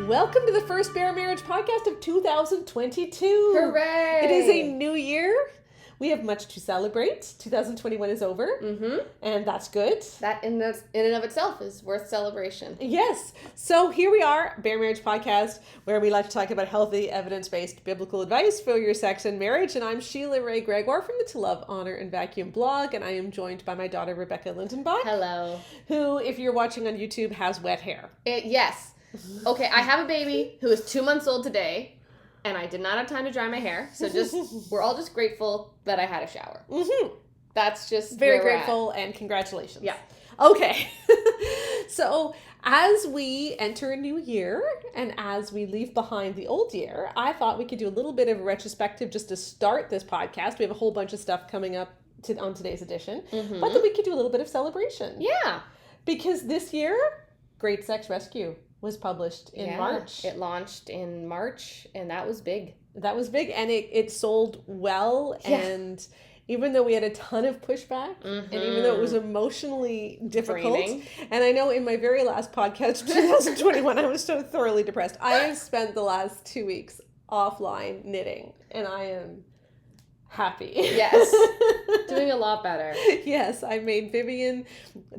Welcome to the first Bare Marriage podcast of 2022. Hooray! It is a new year. We have much to celebrate. 2021 is over, and that's good. That in and of itself is worth celebration. Yes. So here we are, Bare Marriage Podcast, where we like to talk about healthy, evidence-based biblical advice for your sex and marriage. And I'm Sheila Ray Gregoire from the To Love, Honor, and Vacuum blog, and I am joined by my daughter, Rebecca Lindenbach. Hello. Who, if you're watching on YouTube, has wet hair. Yes. Okay, I have a baby who is 2 months old today, and I did not have time to dry my hair, so we're all just grateful that I had a shower. That's just very grateful, and congratulations. Yeah. Okay. So as we enter a new year and as we leave behind the old year, I thought we could do a little bit of a retrospective just to start this podcast. We have a whole bunch of stuff coming up on today's edition, but then we could do a little bit of celebration. Yeah. Because this year, Great Sex Rescue was published in March. It launched in March, and that was big. That was big, and it sold well, and even though we had a ton of pushback, and even though it was emotionally difficult, and I know in my very last podcast, 2021, I was so thoroughly depressed. I have spent the last 2 weeks offline knitting, and I am happy. Yes. Doing a lot better. Yes, I made Vivian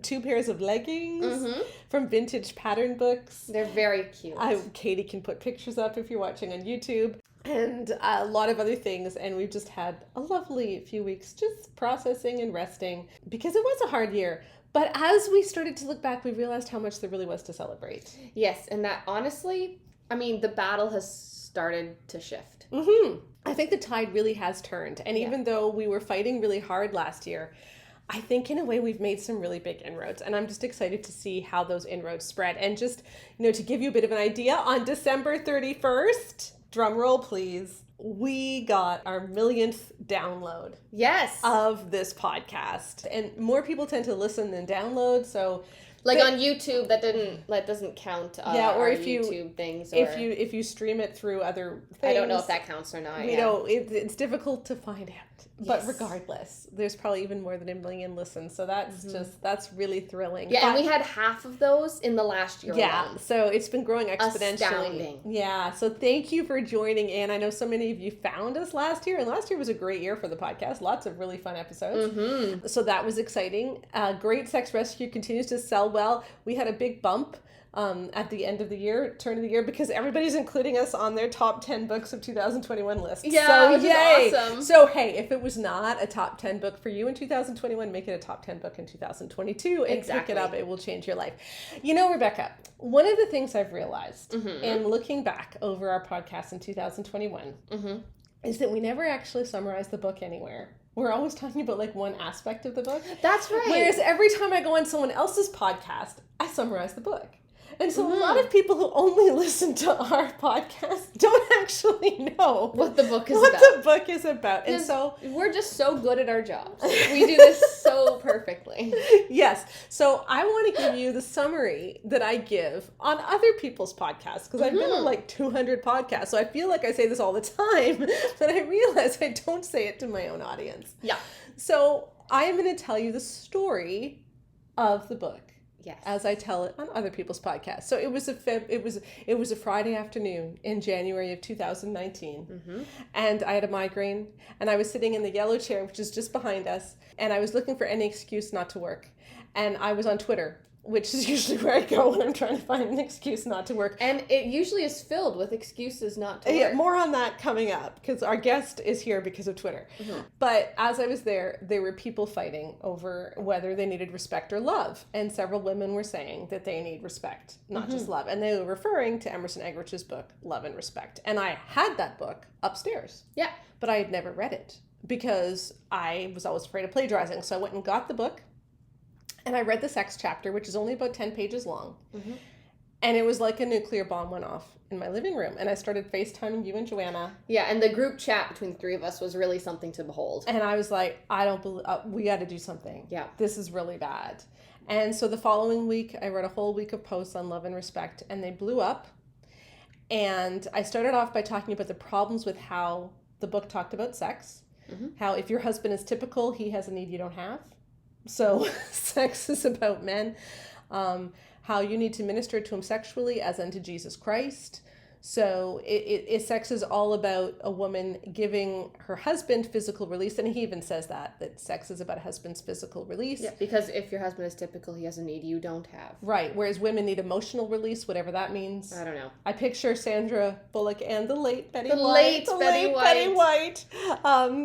2 pairs of leggings from vintage pattern books. They're very cute. Katie can put pictures up if you're watching on YouTube, and a lot of other things. And we've just had a lovely few weeks just processing and resting because it was a hard year. But as we started to look back, we realized how much there really was to celebrate. Yes, and that honestly, I mean, the battle has started to shift. I think the tide really has turned. And even though we were fighting really hard last year, I think in a way we've made some really big inroads. And I'm just excited to see how those inroads spread. And just, to give you a bit of an idea, on December 31st, drum roll please, we got our millionth download. Yes. Of this podcast. And more people tend to listen than download, so... on YouTube, that doesn't count. Or if you YouTube things, or if you stream it through other things, I don't know if that counts or not. It's difficult to find out. But Yes. regardless, there's probably even more than 1 million listens, so that's really thrilling. Yeah, and we had half of those in the last year. Yeah, so it's been growing exponentially. Astounding. Yeah, so thank you for joining in. I know so many of you found us last year, and last year was a great year for the podcast. Lots of really fun episodes. So that was exciting. Great Sex Rescue continues to sell well. We had a big bump at the end of the year, turn of the year, because everybody's including us on their top 10 books of 2021 list. Yeah, so which yay! is awesome. So hey, if it was not a top 10 book for you in 2021, make it a top 10 book in 2022 and pick it up. It will change your life. Rebecca, one of the things I've realized in looking back over our podcast in 2021 is that we never actually summarize the book anywhere. We're always talking about one aspect of the book. That's right. Whereas every time I go on someone else's podcast, I summarize the book. And so a lot of people who only listen to our podcast don't actually know what the book is about. And so we're just so good at our jobs. We do this so perfectly. Yes. So I want to give you the summary that I give on other people's podcasts, because I've been on 200 podcasts. So I feel like I say this all the time, but I realize I don't say it to my own audience. Yeah. So I am going to tell you the story of the book. Yes. As I tell it on other people's podcasts. So it was a Friday afternoon in January of 2019. And I had a migraine, and I was sitting in the yellow chair, which is just behind us, and I was looking for any excuse not to work. And I was on Twitter, which is usually where I go when I'm trying to find an excuse not to work. And it usually is filled with excuses not to work. Yeah, more on that coming up, because our guest is here because of Twitter. But as I was there were people fighting over whether they needed respect or love. And several women were saying that they need respect, not just love. And they were referring to Emerson Eggerich's book, Love and Respect. And I had that book upstairs. Yeah. But I had never read it because I was always afraid of plagiarizing. So I went and got the book. And I read the sex chapter, which is only about 10 pages long. And it was like a nuclear bomb went off in my living room. And I started FaceTiming you and Joanna. Yeah, and the group chat between the three of us was really something to behold. And I was like, I don't believe, we got to do something. Yeah. This is really bad. And so the following week, I wrote a whole week of posts on love and respect, and they blew up. And I started off by talking about the problems with how the book talked about sex. How if your husband is typical, he has a need you don't have. So sex is about men. how you need to minister to him sexually as unto Jesus Christ. So sex is all about a woman giving her husband physical release. And he even says that sex is about a husband's physical release. Yeah, because if your husband is typical, he has a need you don't have. Right. Whereas women need emotional release, whatever that means. I don't know. I picture Sandra Bullock and the late Betty The White. late Betty White.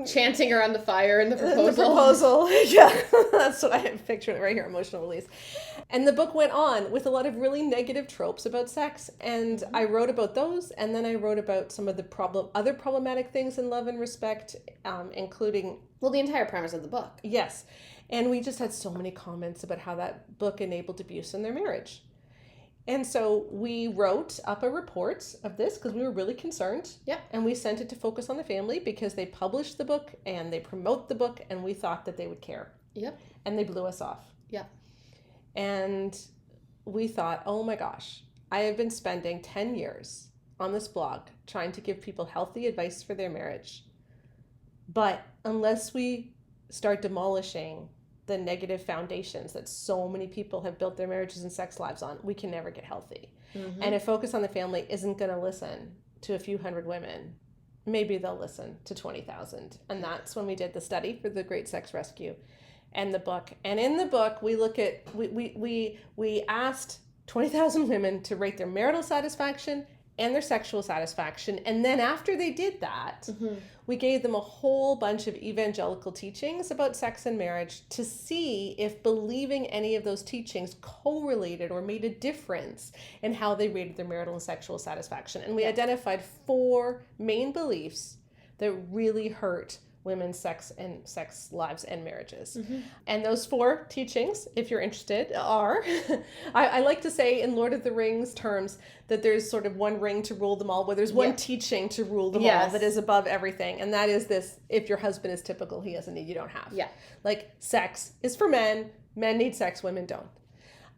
Chanting around the fire in the proposal. The proposal. Yeah. That's what I have pictured right here, emotional release. And the book went on with a lot of really negative tropes about sex. And I wrote about those. And then I wrote about some of the other problematic things in love and respect, including... Well, the entire premise of the book. Yes. And we just had so many comments about how that book enabled abuse in their marriage. And so we wrote up a report of this because we were really concerned. Yep. And we sent it to Focus on the Family because they published the book and they promote the book and we thought that they would care. Yep. And they blew us off. Yep. And we thought, oh my gosh, I have been spending 10 years on this blog trying to give people healthy advice for their marriage. But unless we start demolishing the negative foundations that so many people have built their marriages and sex lives on, we can never get healthy. Mm-hmm. And if Focus on the Family isn't going to listen to a few hundred women, maybe they'll listen to 20,000. And that's when we did the study for the Great Sex Rescue and the book. And in the book, we look at, we asked 20,000 women to rate their marital satisfaction and their sexual satisfaction. And then after they did that, we gave them a whole bunch of evangelical teachings about sex and marriage to see if believing any of those teachings correlated or made a difference in how they rated their marital and sexual satisfaction. And we identified 4 main beliefs that really hurt women's sex lives and marriages. And those 4 teachings, if you're interested, are, I like to say in Lord of the Rings terms that there's sort of one ring to rule them all, where there's one teaching to rule them all that is above everything. And that is this: if your husband is typical, he has a need you don't have. Yeah. Like, sex is for men need sex, women don't.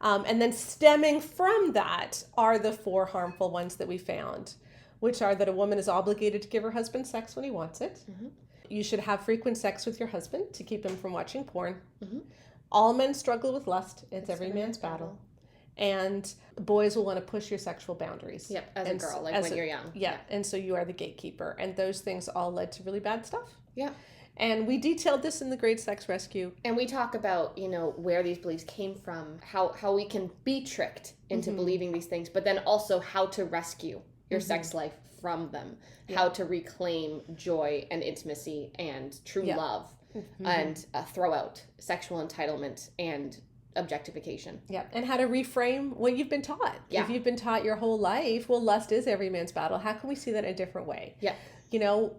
And then stemming from that are the 4 harmful ones that we found, which are that a woman is obligated to give her husband sex when he wants it. You should have frequent sex with your husband to keep him from watching porn. All men struggle with lust. It's every man's battle. And boys will want to push your sexual boundaries. Yep, as a girl, like when you're young. Yeah, and so you are the gatekeeper. And those things all led to really bad stuff. Yeah. And we detailed this in the Great Sex Rescue. And we talk about, where these beliefs came from, how we can be tricked into believing these things, but then also how to rescue your sex life from them, how to reclaim joy and intimacy and true love, and throw out sexual entitlement and objectification. Yeah, and how to reframe what you've been taught. Yeah. If you've been taught your whole life, well, lust is every man's battle, how can we see that in a different way? Yeah.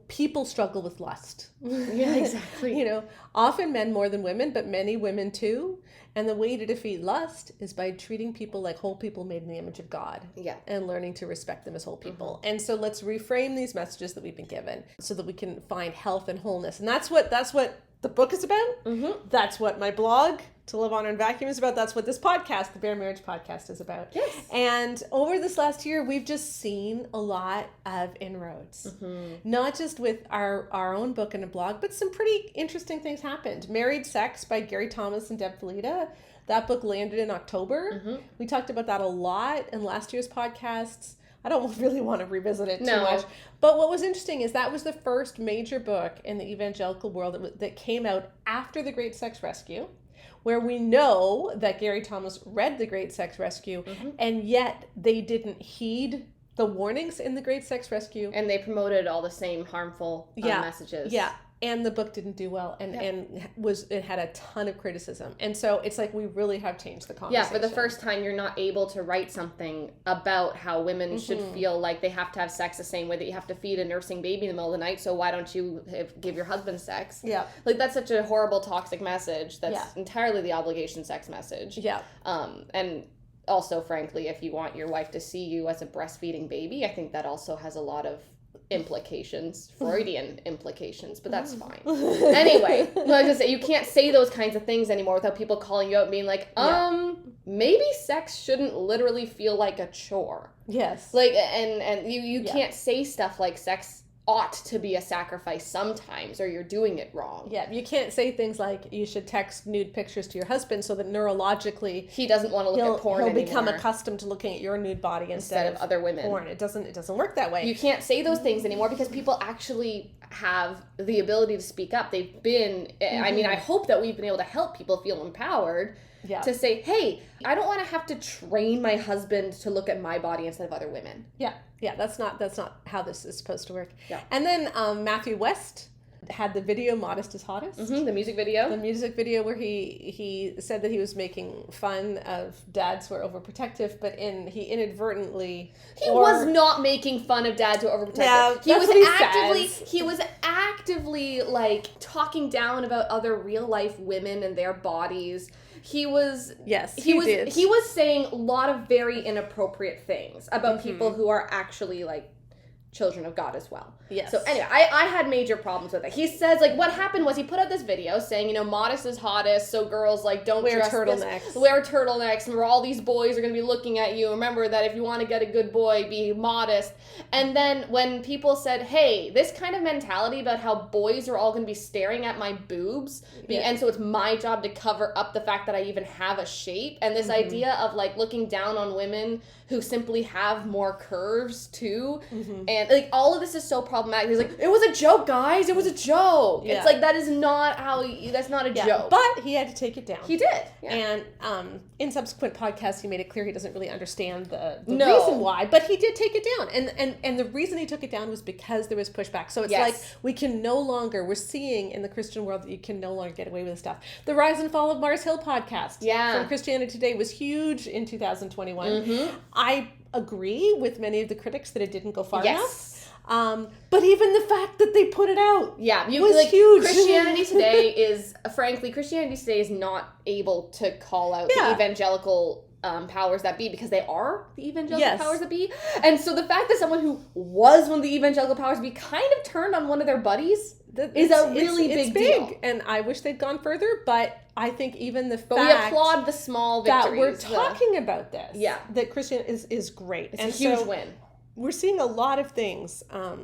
People struggle with lust. Yeah, exactly. Often men more than women, but many women too. And the way to defeat lust is by treating people like whole people made in the image of God. Yeah. And learning to respect them as whole people. And so let's reframe these messages that we've been given so that we can find health and wholeness. And that's what the book is about. That's what my blog, To Live, Honor, and Vacuum, is about. That's what this podcast, the Bare Marriage Podcast, is about. Yes. And over this last year, we've just seen a lot of inroads. Not just with our own book and a blog, but some pretty interesting things happened. Married Sex by Gary Thomas and Deb Felita. That book landed in October. We talked about that a lot in last year's podcasts. I don't really want to revisit it too much. But what was interesting is that was the first major book in the evangelical world that came out after the Great Sex Rescue, where we know that Gary Thomas read the Great Sex Rescue, and yet they didn't heed the warnings in the Great Sex Rescue. And they promoted all the same harmful messages. Yeah. And the book didn't do well, and it had a ton of criticism. And so it's like we really have changed the conversation. Yeah, for the first time, you're not able to write something about how women should feel like they have to have sex the same way that you have to feed a nursing baby in the middle of the night, so why don't you give your husband sex? Yeah. Like, that's such a horrible, toxic message. That's entirely the obligation sex message. Yeah. And also, frankly, if you want your wife to see you as a breastfeeding baby, I think that also has a lot of implications, Freudian implications, but that's fine. Anyway, like I say, you can't say those kinds of things anymore without people calling you out and being like, maybe sex shouldn't literally feel like a chore. Yes. Like, and you can't say stuff like sex ought to be a sacrifice sometimes, or you're doing it wrong. Yeah, you can't say things like you should text nude pictures to your husband so that neurologically he doesn't want to look at porn anymore. He'll become accustomed to looking at your nude body instead of other women. Porn. It doesn't work that way. You can't say those things anymore because people actually have the ability to speak up. They've been, I mean, I hope that we've been able to help people feel empowered to say, hey, I don't want to have to train my husband to look at my body instead of other women. Yeah, that's not how this is supposed to work. Yeah. And then Matthew West had the video Modest is Hottest. Mm-hmm, the music video. The music video where he said that he was making fun of dads who are overprotective, but he inadvertently... He was not making fun of dads who are overprotective. Yeah, he was actively like talking down about other real life women and their bodies. He was saying a lot of very inappropriate things about people who are actually like children of God as well. Yes. So anyway, I had major problems with it. He says, like, what happened was he put out this video saying, you know, modest is hottest, so girls, like, don't wear dress turtlenecks. Wear turtlenecks, and all these boys are going to be looking at you. Remember that if you want to get a good boy, be modest. And then when people said, hey, this kind of mentality about how boys are all going to be staring at my boobs, and so it's my job to cover up the fact that I even have a shape, and this idea of, like, looking down on women who simply have more curves, too, and, like, all of this is so problematic. He's like, it was a joke, guys. It was a joke. Yeah. It's like, that is not that's not a joke. But he had to take it down. He did. Yeah. And in subsequent podcasts, he made it clear he doesn't really understand the reason why, but he did take it down. And the reason he took it down was because there was pushback. So it's like, we're seeing in the Christian world that you can no longer get away with this stuff. The Rise and Fall of Mars Hill podcast from Christianity Today was huge in 2021. I agree with many of the critics that it didn't go far enough. But even the fact that they put it out was huge. Christianity Today is not able to call out the evangelical powers that be because they are the evangelical powers that be. And so the fact that someone who was one of the evangelical powers that be kind of turned on one of their buddies is a really big deal. And I wish they'd gone further, but I think even the fact we applaud the small victories. That we're talking about this, that Christian is great. It's a huge win. We're seeing a lot of things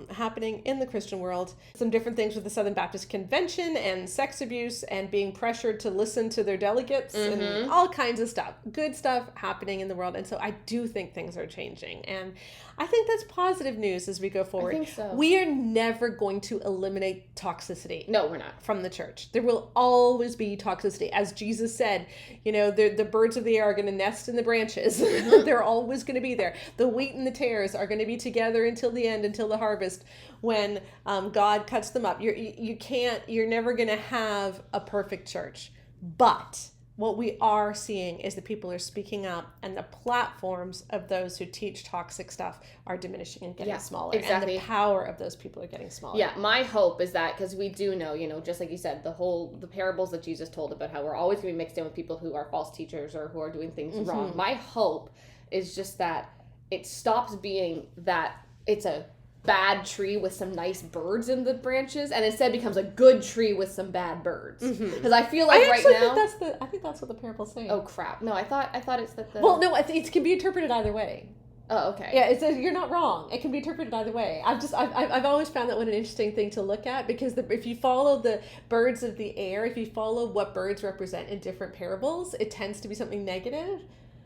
happening in the Christian world. Some different things with the Southern Baptist Convention and sex abuse and being pressured to listen to their delegates and all kinds of stuff. Good stuff happening in the world. And so I do think things are changing. And I think that's positive news as we go forward. I think so. We are never going to eliminate toxicity. No, we're not. From the church. There will always be toxicity. As Jesus said, you know, the birds of the air are going to nest in the branches. They're always going to be there. The wheat and the tares are going to be together until the end, until the harvest, when God cuts them up. You're never going to have a perfect church. But what we are seeing is that people are speaking up, and the platforms of those who teach toxic stuff are diminishing and getting smaller. Exactly. And the power of those people are getting smaller. Yeah, my hope is that, because we do know, you know, just like you said, the parables that Jesus told about how we're always going to be mixed in with people who are false teachers or who are doing things wrong. My hope is just that it stops being that it's a bad tree with some nice birds in the branches, and instead becomes a good tree with some bad birds. Because I feel like I think that's what the parable's saying. Oh crap! No, I thought it's that the. Well, no, it can be interpreted either way. Oh, okay. Yeah, you're not wrong. It can be interpreted either way. I've always found that one an interesting thing to look at, because if you follow the birds of the air, if you follow what birds represent in different parables, it tends to be something negative.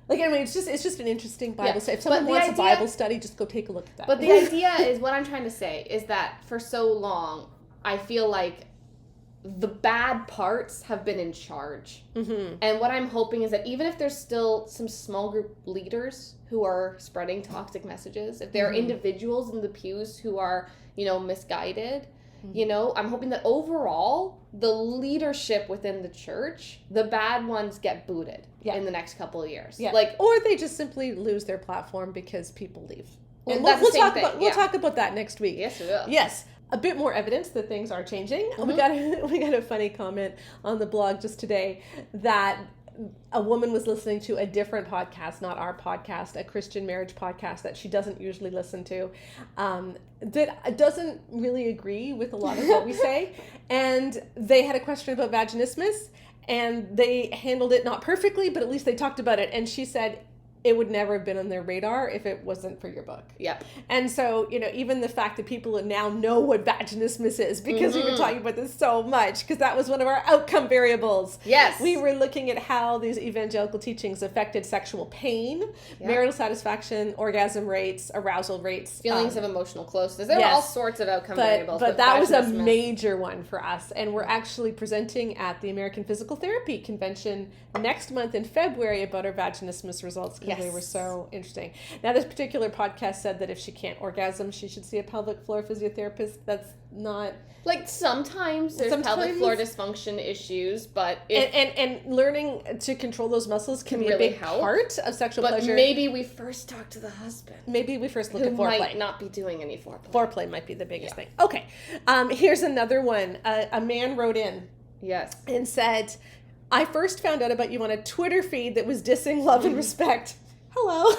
Like, I mean, it's just an interesting Bible study. If someone wants a Bible study, just go take a look at that. But the idea is, what I'm trying to say is that for so long, I feel like the bad parts have been in charge. And what I'm hoping is that even if there's still some small group leaders who are spreading toxic messages, if there are individuals in the pews who are, you know, misguided, you know, I'm hoping that overall, the leadership within the church, the bad ones get booted in the next couple of years. Yeah. Or they just simply lose their platform because people leave. And we'll talk about that next week. Yes, we will. Yes. A bit more evidence that things are changing. We got a funny comment on the blog just today that a woman was listening to a different podcast, not our podcast, a Christian marriage podcast that she doesn't usually listen to, that doesn't really agree with a lot of what we say. And they had a question about vaginismus, and they handled it not perfectly, but at least they talked about it. And she said, it would never have been on their radar if it wasn't for your book. Yep. And so, even the fact that people now know what vaginismus is, because we were talking about this so much, because that was one of our outcome variables. Yes. We were looking at how these evangelical teachings affected sexual pain, marital satisfaction, orgasm rates, arousal rates. Feelings of emotional closeness. There were all sorts of outcome variables. But that was a major one for us. And we're actually presenting at the American Physical Therapy Convention next month in February about our vaginismus results, because they were so interesting. Now, this particular podcast said that if she can't orgasm, she should see a pelvic floor physiotherapist. That's not... Like, sometimes there's pelvic floor dysfunction issues, but... And learning to control those muscles can be really a big part of sexual pleasure. But maybe we first talk to the husband. Maybe we first look at foreplay. Who might not be doing any foreplay. Foreplay might be the biggest thing. Okay. Here's another one. A man wrote in. Yes. And said, I first found out about you on a Twitter feed that was dissing love and respect. Hello.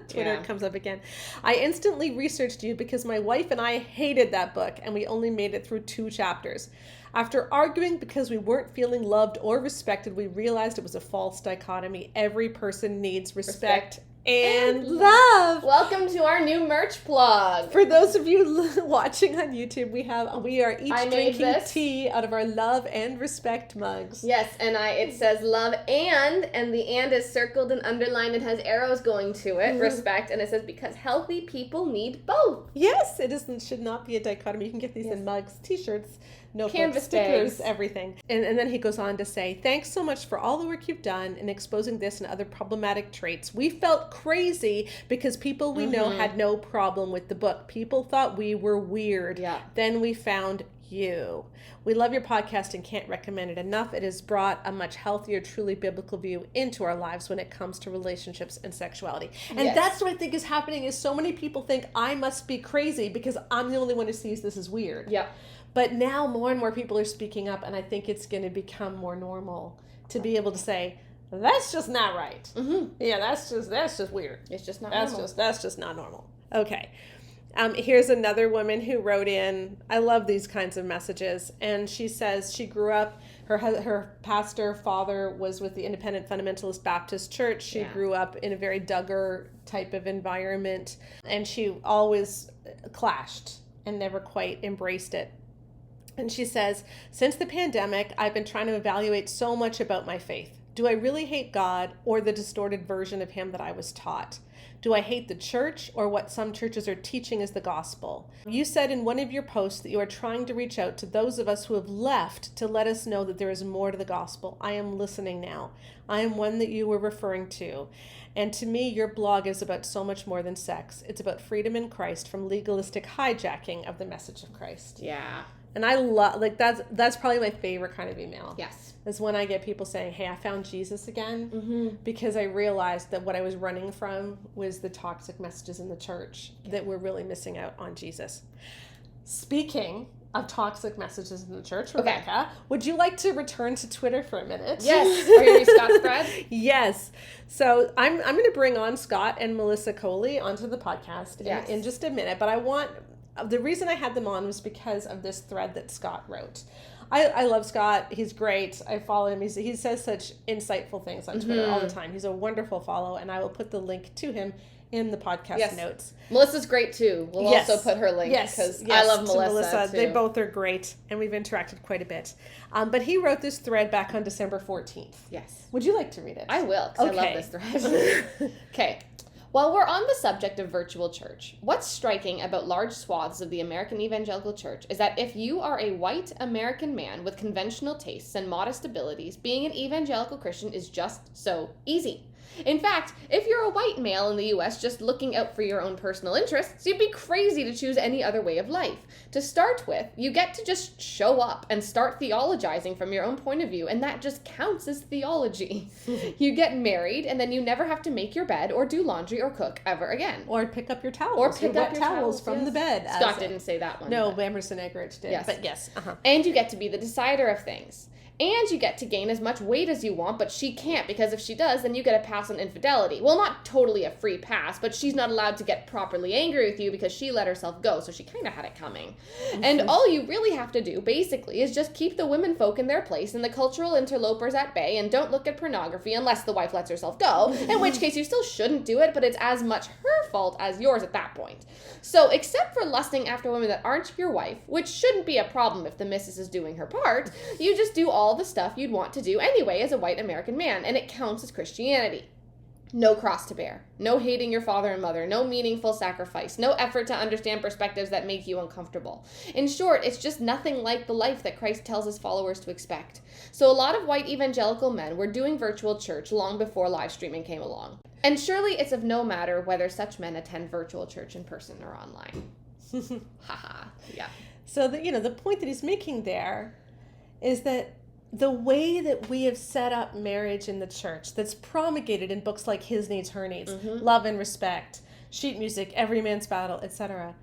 Twitter comes up again. I instantly researched you because my wife and I hated that book, and we only made it through 2 chapters. After arguing because we weren't feeling loved or respected, we realized it was a false dichotomy. Every person needs respect and love. Welcome to our new merch plug. For those of you watching on YouTube, we are each drinking tea out of our love and respect mugs. Yes, and it says love and the and is circled and underlined. It has arrows going to it, respect, and it says because healthy people need both. Yes, should not be a dichotomy. You can get these in mugs, t-shirts, notebooks, stickers, everything. And then he goes on to say, thanks so much for all the work you've done in exposing this and other problematic traits. We felt crazy because people we know had no problem with the book. People thought we were weird. Yeah. Then we found you. We love your podcast and can't recommend it enough. It has brought a much healthier, truly biblical view into our lives when it comes to relationships and sexuality. And that's what I think is happening, is so many people think I must be crazy because I'm the only one who sees this as weird. Yeah. But now more and more people are speaking up, and I think it's going to become more normal to be able to say, that's just not right. Yeah, that's just weird. It's just not normal. That's just not normal. Okay. Here's another woman who wrote in. I love these kinds of messages. And she says she grew up, her pastor father was with the Independent Fundamentalist Baptist Church. She grew up in a very Duggar type of environment. And she always clashed and never quite embraced it. And she says, since the pandemic, I've been trying to evaluate so much about my faith. Do I really hate God or the distorted version of him that I was taught? Do I hate the church or what some churches are teaching is the gospel? You said in one of your posts that you are trying to reach out to those of us who have left to let us know that there is more to the gospel. I am listening now. I am one that you were referring to. And to me, your blog is about so much more than sex. It's about freedom in Christ from legalistic hijacking of the message of Christ. Yeah. And I love, that's probably my favorite kind of email. Yes. Is when I get people saying, hey, I found Jesus again, because I realized that what I was running from was the toxic messages in the church, that we're really missing out on Jesus. Speaking of toxic messages in the church, Rebecca, would you like to return to Twitter for a minute? Yes. Are you Scott's thread? Yes. So I'm going to bring on Scott and Melissa Coley onto the podcast in just a minute, but the reason I had them on was because of this thread that Scott wrote. I love Scott. He's great. I follow him. He says such insightful things on Twitter all the time. He's a wonderful follow, and I will put the link to him in the podcast notes. Melissa's great too. We'll also put her link because I love Melissa too. They both are great, and we've interacted quite a bit. But he wrote this thread back on December 14th. Yes. Would you like to read it? I will, because I love this thread. Okay. While we're on the subject of virtual church, what's striking about large swaths of the American evangelical church is that if you are a white American man with conventional tastes and modest abilities, being an evangelical Christian is just so easy. In fact, if you're a white male in the U.S. just looking out for your own personal interests, you'd be crazy to choose any other way of life. To start with, you get to just show up and start theologizing from your own point of view, and that just counts as theology. You get married, and then you never have to make your bed or do laundry or cook ever again. Or pick up your towels. Or pick up your towels from the bed. Scott didn't say that one. No, Emerson Eggerichs did. Yes. But yes. And you get to be the decider of things. and you get to gain as much weight as you want, but she can't, because if she does, then you get a pass on infidelity. Well, not totally a free pass, but she's not allowed to get properly angry with you because she let herself go, so she kind of had it coming. And all you really have to do, basically, is just keep the women folk in their place and the cultural interlopers at bay, and don't look at pornography unless the wife lets herself go, in which case you still shouldn't do it, but it's as much her fault as yours at that point. So, except for lusting after women that aren't your wife, which shouldn't be a problem if the missus is doing her part, you just do all the stuff you'd want to do anyway as a white American man, and it counts as Christianity. No cross to bear, no hating your father and mother, no meaningful sacrifice, no effort to understand perspectives that make you uncomfortable. In short, it's just nothing like the life that Christ tells his followers to expect. So a lot of white evangelical men were doing virtual church long before live streaming came along. And surely it's of no matter whether such men attend virtual church in person or online. Haha, yeah. So the point that he's making there is that the way that we have set up marriage in the church, that's promulgated in books like His Needs, Her Needs, Love and Respect, sheet music, Every Man's Battle, etc.,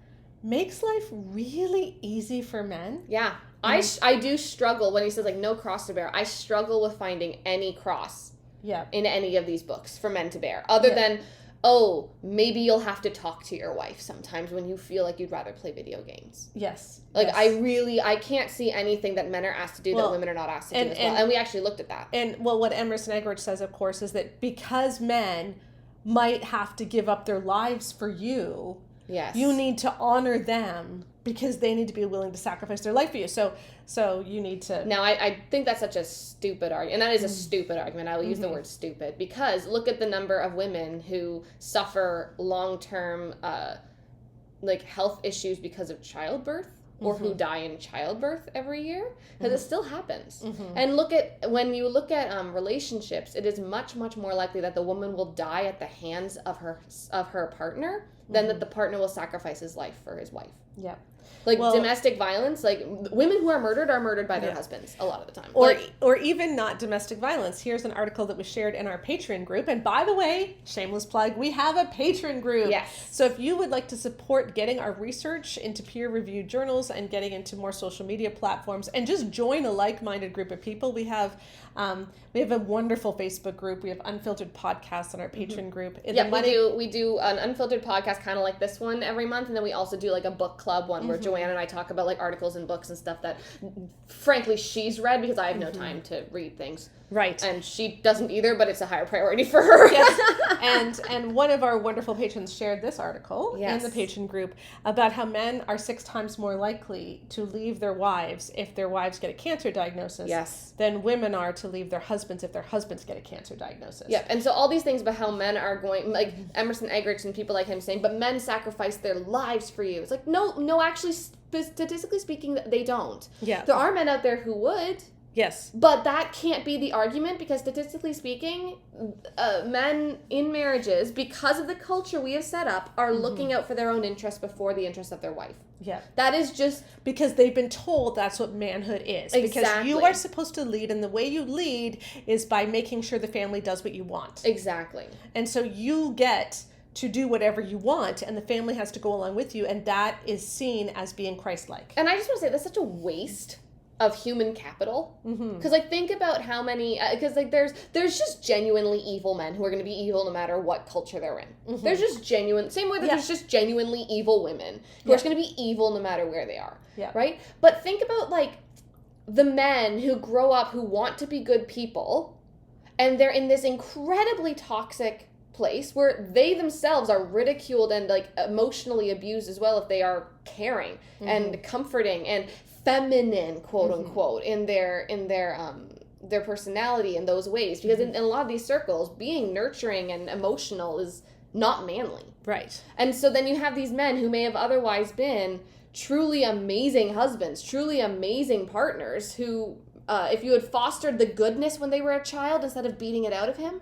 makes life really easy for men. Yeah. I do struggle when he says, like, no cross to bear. I struggle with finding any cross in any of these books for men to bear, other than, oh, maybe you'll have to talk to your wife sometimes when you feel like you'd rather play video games. Yes. Like, yes. I can't see anything that men are asked to do that women are not asked to do as well. And we actually looked at that. And, what Emerson Eggerichs says, of course, is that because men might have to give up their lives for you, yes, you need to honor them because they need to be willing to sacrifice their life for you. So you need to... Now, I think that's such a stupid argument. And that is a stupid argument. I will use the word stupid. Because look at the number of women who suffer long-term health issues because of childbirth, or who die in childbirth every year, because it still happens. And when you look at relationships, it is much, much more likely that the woman will die at the hands of her partner than that the partner will sacrifice his life for his wife. Yeah. Domestic violence, women who are murdered by their husbands a lot of the time. Or even not domestic violence. Here's an article that was shared in our Patreon group. And by the way, shameless plug, we have a Patreon group. Yes. So if you would like to support getting our research into peer-reviewed journals and getting into more social media platforms and just join a like-minded group of people, we have a wonderful Facebook group. We have unfiltered podcasts on our Patreon group. We do an unfiltered podcast kind of like this one every month, and then we also do a book club one where Joanne and I talk about articles and books and stuff that frankly she's read, because I have no time to read things. Right. And she doesn't either, but it's a higher priority for her. Yes. And one of our wonderful patrons shared this article in the patron group about how men are 6 times more likely to leave their wives if their wives get a cancer diagnosis than women are to leave their husbands if their husbands get a cancer diagnosis. Yep. And so all these things about how men are going, like Emerson Eggerichs and people like him saying, but men sacrifice their lives for you. It's like, no, actually, statistically speaking, they don't. Yeah. There are men out there who would. Yes. But that can't be the argument, because statistically speaking, men in marriages, because of the culture we have set up, are looking out for their own interests before the interests of their wife. Yeah. That is just... Because they've been told that's what manhood is. Exactly. Because you are supposed to lead, and the way you lead is by making sure the family does what you want. Exactly. And so you get to do whatever you want, and the family has to go along with you, and that is seen as being Christ-like. And I just want to say, that's such a waste of human capital, because think about how many, because there's just genuinely evil men who are going to be evil no matter what culture they're in. There's just genuine, same way that there's just genuinely evil women who are going to be evil no matter where they are, right? But think about the men who grow up who want to be good people, and they're in this incredibly toxic place where they themselves are ridiculed and emotionally abused as well if they are caring and comforting and feminine, quote unquote, in their personality in those ways, because in a lot of these circles, being nurturing and emotional is not manly. Right. And so then you have these men who may have otherwise been truly amazing husbands, truly amazing partners, who if you had fostered the goodness when they were a child instead of beating it out of him,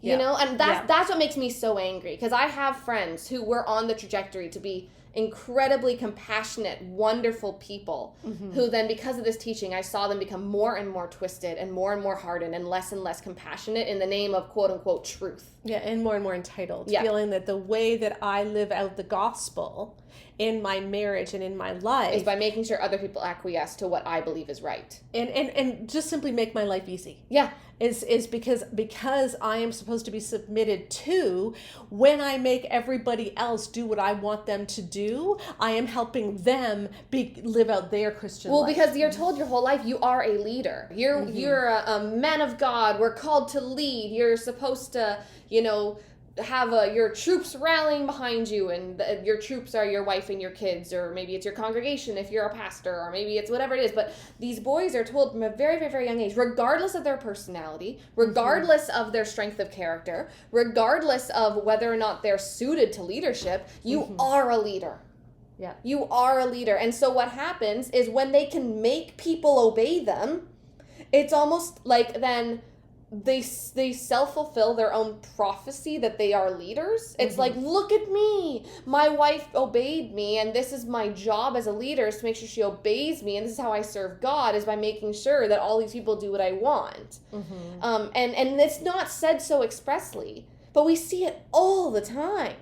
you know, and that's what makes me so angry, because I have friends who were on the trajectory to be incredibly compassionate, wonderful people who then, because of this teaching, I saw them become more and more twisted and more hardened and less compassionate in the name of quote unquote truth. Yeah, and more entitled, feeling that the way that I live out the gospel in my marriage and in my life is by making sure other people acquiesce to what I believe is right. And just simply make my life easy. Yeah. Is because I am supposed to be submitted to, when I make everybody else do what I want them to do, I am helping them live out their Christian life. Well, because you're told your whole life you are a leader. You're a man of God. We're called to lead. You're supposed to, have your troops rallying behind you, and your troops are your wife and your kids, or maybe it's your congregation if you're a pastor, or maybe it's whatever it is. But these boys are told from a very, very, very young age, regardless of their personality, regardless of their strength of character, regardless of whether or not they're suited to leadership, you are a leader. Yeah. You are a leader. And so what happens is when they can make people obey them, it's almost like then they self-fulfill their own prophecy that they are leaders. It's like, look at me, my wife obeyed me, and this is my job as a leader, is to make sure she obeys me, and this is how I serve God, is by making sure that all these people do what I want. And it's not said so expressly, but we see it all the time.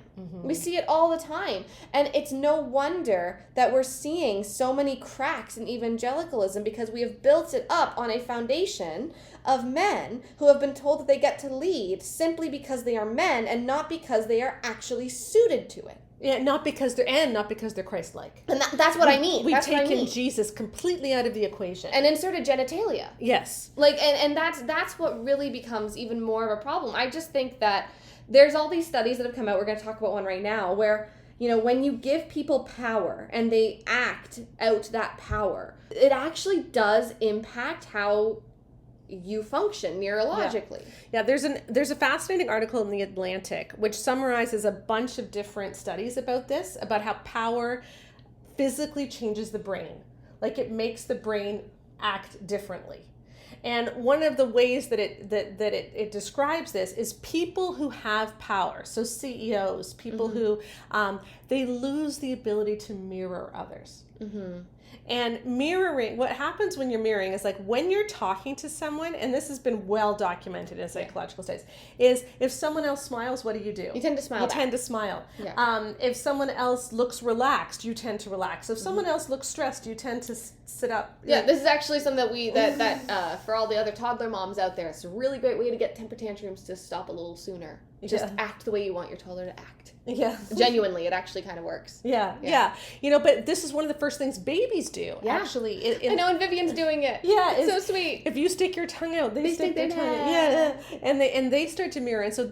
We see it all the time. And it's no wonder that we're seeing so many cracks in evangelicalism, because we have built it up on a foundation of men who have been told that they get to lead simply because they are men and not because they are actually suited to it. Yeah, not because they're Christ-like. And that's what I mean. We've taken Jesus completely out of the equation and inserted genitalia. Yes. Like, and that's what really becomes even more of a problem. I just think that there's all these studies that have come out. We're going to talk about one right now where, when you give people power and they act out that power, it actually does impact how you function neurologically. Yeah, there's a fascinating article in The Atlantic which summarizes a bunch of different studies about this, about how power physically changes the brain. Like, it makes the brain act differently. And one of the ways that it describes this is people who have power, so CEOs, people who they lose the ability to mirror others. And mirroring, what happens when you're mirroring is, like, when you're talking to someone, and this has been well documented in psychological studies, is if someone else smiles, what do? You tend to smile. You tend to smile. Yeah. If someone else looks relaxed, you tend to relax. If someone else looks stressed, you tend to sit up. Yeah, this is actually something that for all the other toddler moms out there, it's a really great way to get temper tantrums to stop a little sooner. Just act the way you want your toddler to act. Yeah. Genuinely, it actually kind of works. Yeah. But this is one of the first things babies do, actually. I know, and Vivian's doing it. Yeah. It's so sweet. If you stick your tongue out, they stick their tongue out. Yeah. And they start to mirror. And so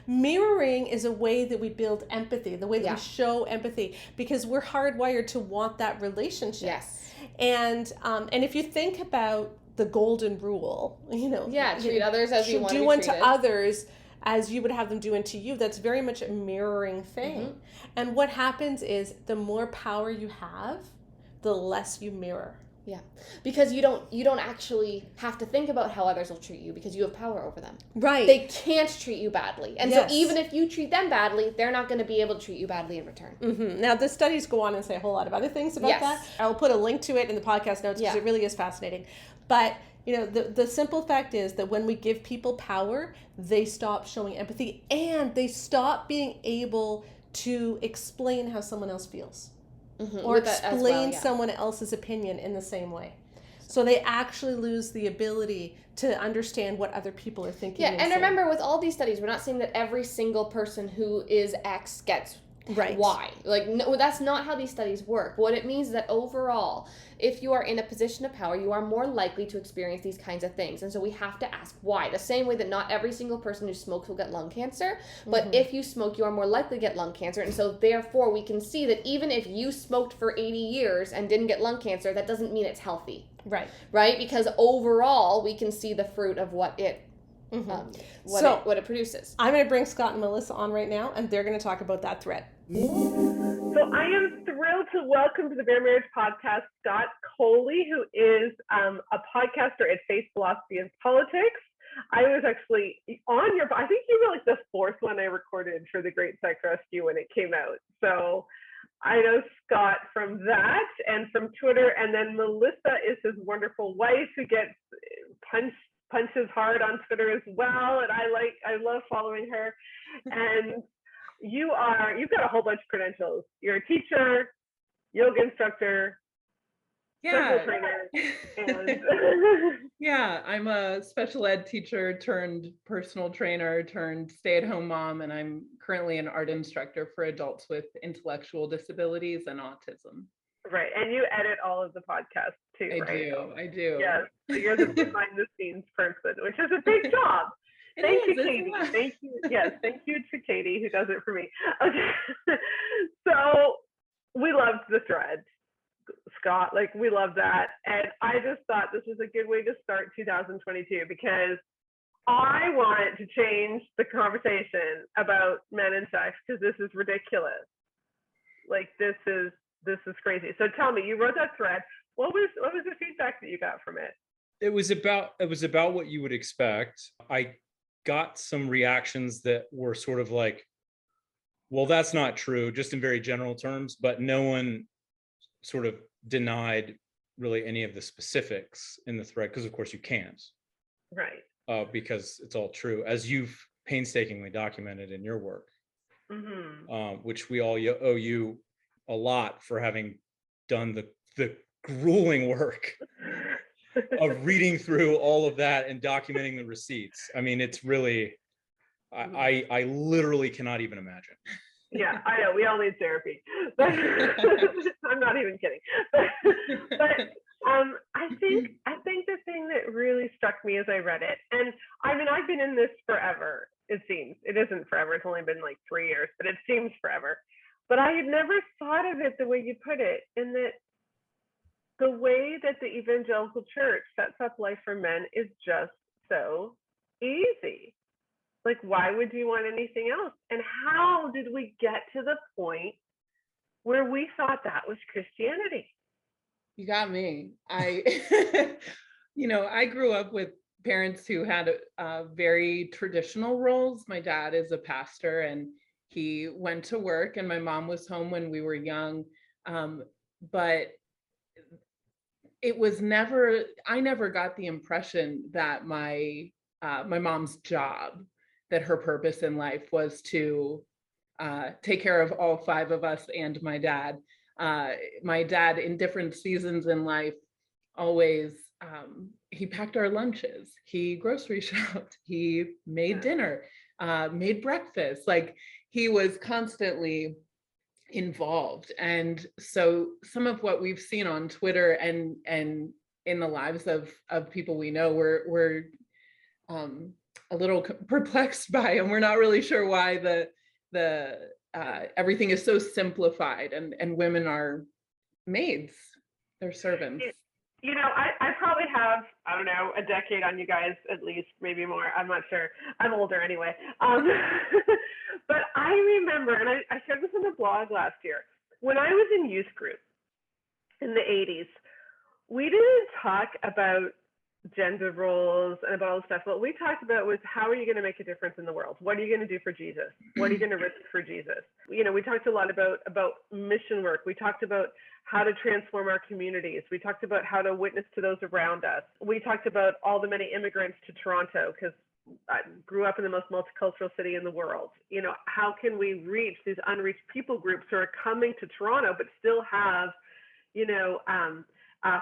mirroring is a way that we build empathy, the way that we show empathy, because we're hardwired to want that relationship. Yes. And if you think about the golden rule, treat others as you want to be treated. Do unto others as you would have them do unto you. That's very much a mirroring thing. And what happens is, the more power you have, the less you mirror. Yeah, because you don't actually have to think about how others will treat you, because you have power over them. Right. They can't treat you badly. And so even if you treat them badly, they're not going to be able to treat you badly in return. Now, the studies go on and say a whole lot of other things about that. I'll put a link to it in the podcast notes, because it really is fascinating. But the simple fact is that when we give people power, they stop showing empathy, and they stop being able to explain how someone else feels. Or explain someone else's opinion in the same way. So they actually lose the ability to understand what other people are thinking. Yeah, and remember, with all these studies, we're not saying that every single person who is X gets Y. Like, no, that's not how these studies work. What it means is that overall, if you are in a position of power, you are more likely to experience these kinds of things. And so we have to ask why. The same way that not every single person who smokes will get lung cancer, but if you smoke, you are more likely to get lung cancer. And so therefore, we can see that even if you smoked for 80 years and didn't get lung cancer, that doesn't mean it's healthy. Right? Because overall, we can see the fruit of what it what it produces. I'm going to bring Scott and Melissa on right now, and they're going to talk about that thread. So I am thrilled to welcome to the Bare Marriage Podcast Scott Coley, who is a podcaster at Faith, Philosophy, and Politics. I was actually on I think you were like the fourth one I recorded for the Great Sex Rescue when it came out. So I know Scott from that and from Twitter, and then Melissa is his wonderful wife who gets punches hard on Twitter as well, and I love following her. And you've got a whole bunch of credentials. You're a teacher, yoga instructor, personal trainer, and yeah, I'm a special ed teacher turned personal trainer turned stay-at-home mom, and I'm currently an art instructor for adults with intellectual disabilities and autism. Right, and you edit all of the podcasts too, right? I do. Yes, so you're the behind-the-scenes person, which is a big job. Thank you, Katie. Thank you. Yes, thank you to Katie who does it for me. Okay, so we loved the thread, Scott. Like, we love that, and I just thought this was a good way to start 2022 because I want to change the conversation about men and sex because this is ridiculous. Like, this is crazy. So tell me, you wrote that thread. What was the feedback that you got from it? It was about what you would expect. I got some reactions that were sort of like, well, that's not true, just in very general terms, but no one sort of denied really any of the specifics in the thread, because of course you can't. Right. Because it's all true, as you've painstakingly documented in your work, which we all owe you a lot for having done the grueling work of reading through all of that and documenting the receipts. I mean, it's really, I literally cannot even imagine. Yeah, I know. We all need therapy. But I'm not even kidding. But I think the thing that really struck me as I read it, and I mean, I've been in this forever. It seems it isn't forever. It's only been like 3 years, but it seems forever. But I had never thought of it the way you put it, in that the way that the evangelical church sets up life for men is just so easy. Like, why would you want anything else? And how did we get to the point where we thought that was Christianity? You got me. I grew up with parents who had very traditional roles. My dad is a pastor and he went to work, and my mom was home when we were young. But it was never, I never got the impression that my mom's job, that her purpose in life was to take care of all 5 of us and my dad. My dad, in different seasons in life, always, he packed our lunches, he grocery shopped, he made dinner, made breakfast. Like, he was constantly involved. And so some of what we've seen on Twitter and in the lives of people we know, we're a little perplexed by, and we're not really sure why the everything is so simplified, and women are maids, they're servants. You know, I probably have, I don't know, a decade on you guys, at least, maybe more. I'm not sure. I'm older anyway. But I remember, and I shared this in the blog last year, when I was in youth group in the 80s, we didn't talk about gender roles and about all this stuff. What we talked about was, how are you going to make a difference in the world? What are you going to do for Jesus? What are you going to risk for Jesus? You know, we talked a lot about mission work. We talked about how to transform our communities. We talked about how to witness to those around us. We talked about all the many immigrants to Toronto, because I grew up in the most multicultural city in the world. You know, how can we reach these unreached people groups who are coming to Toronto but still have, you know,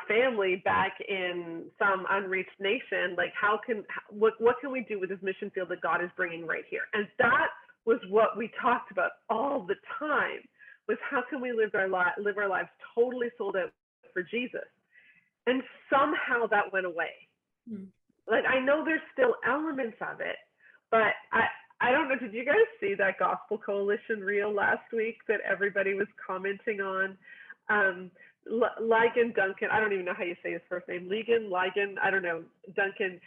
family back in some unreached nation? Like, what can we do with this mission field that God is bringing right here? And that was what we talked about all the time, was how can we live our lives totally sold out for Jesus? And somehow that went away. Like, I know there's still elements of it, but I don't know, did you guys see that Gospel Coalition reel last week that everybody was commenting on? Ligon Duncan, I don't even know how you say his first name, Ligon, I don't know, Duncan,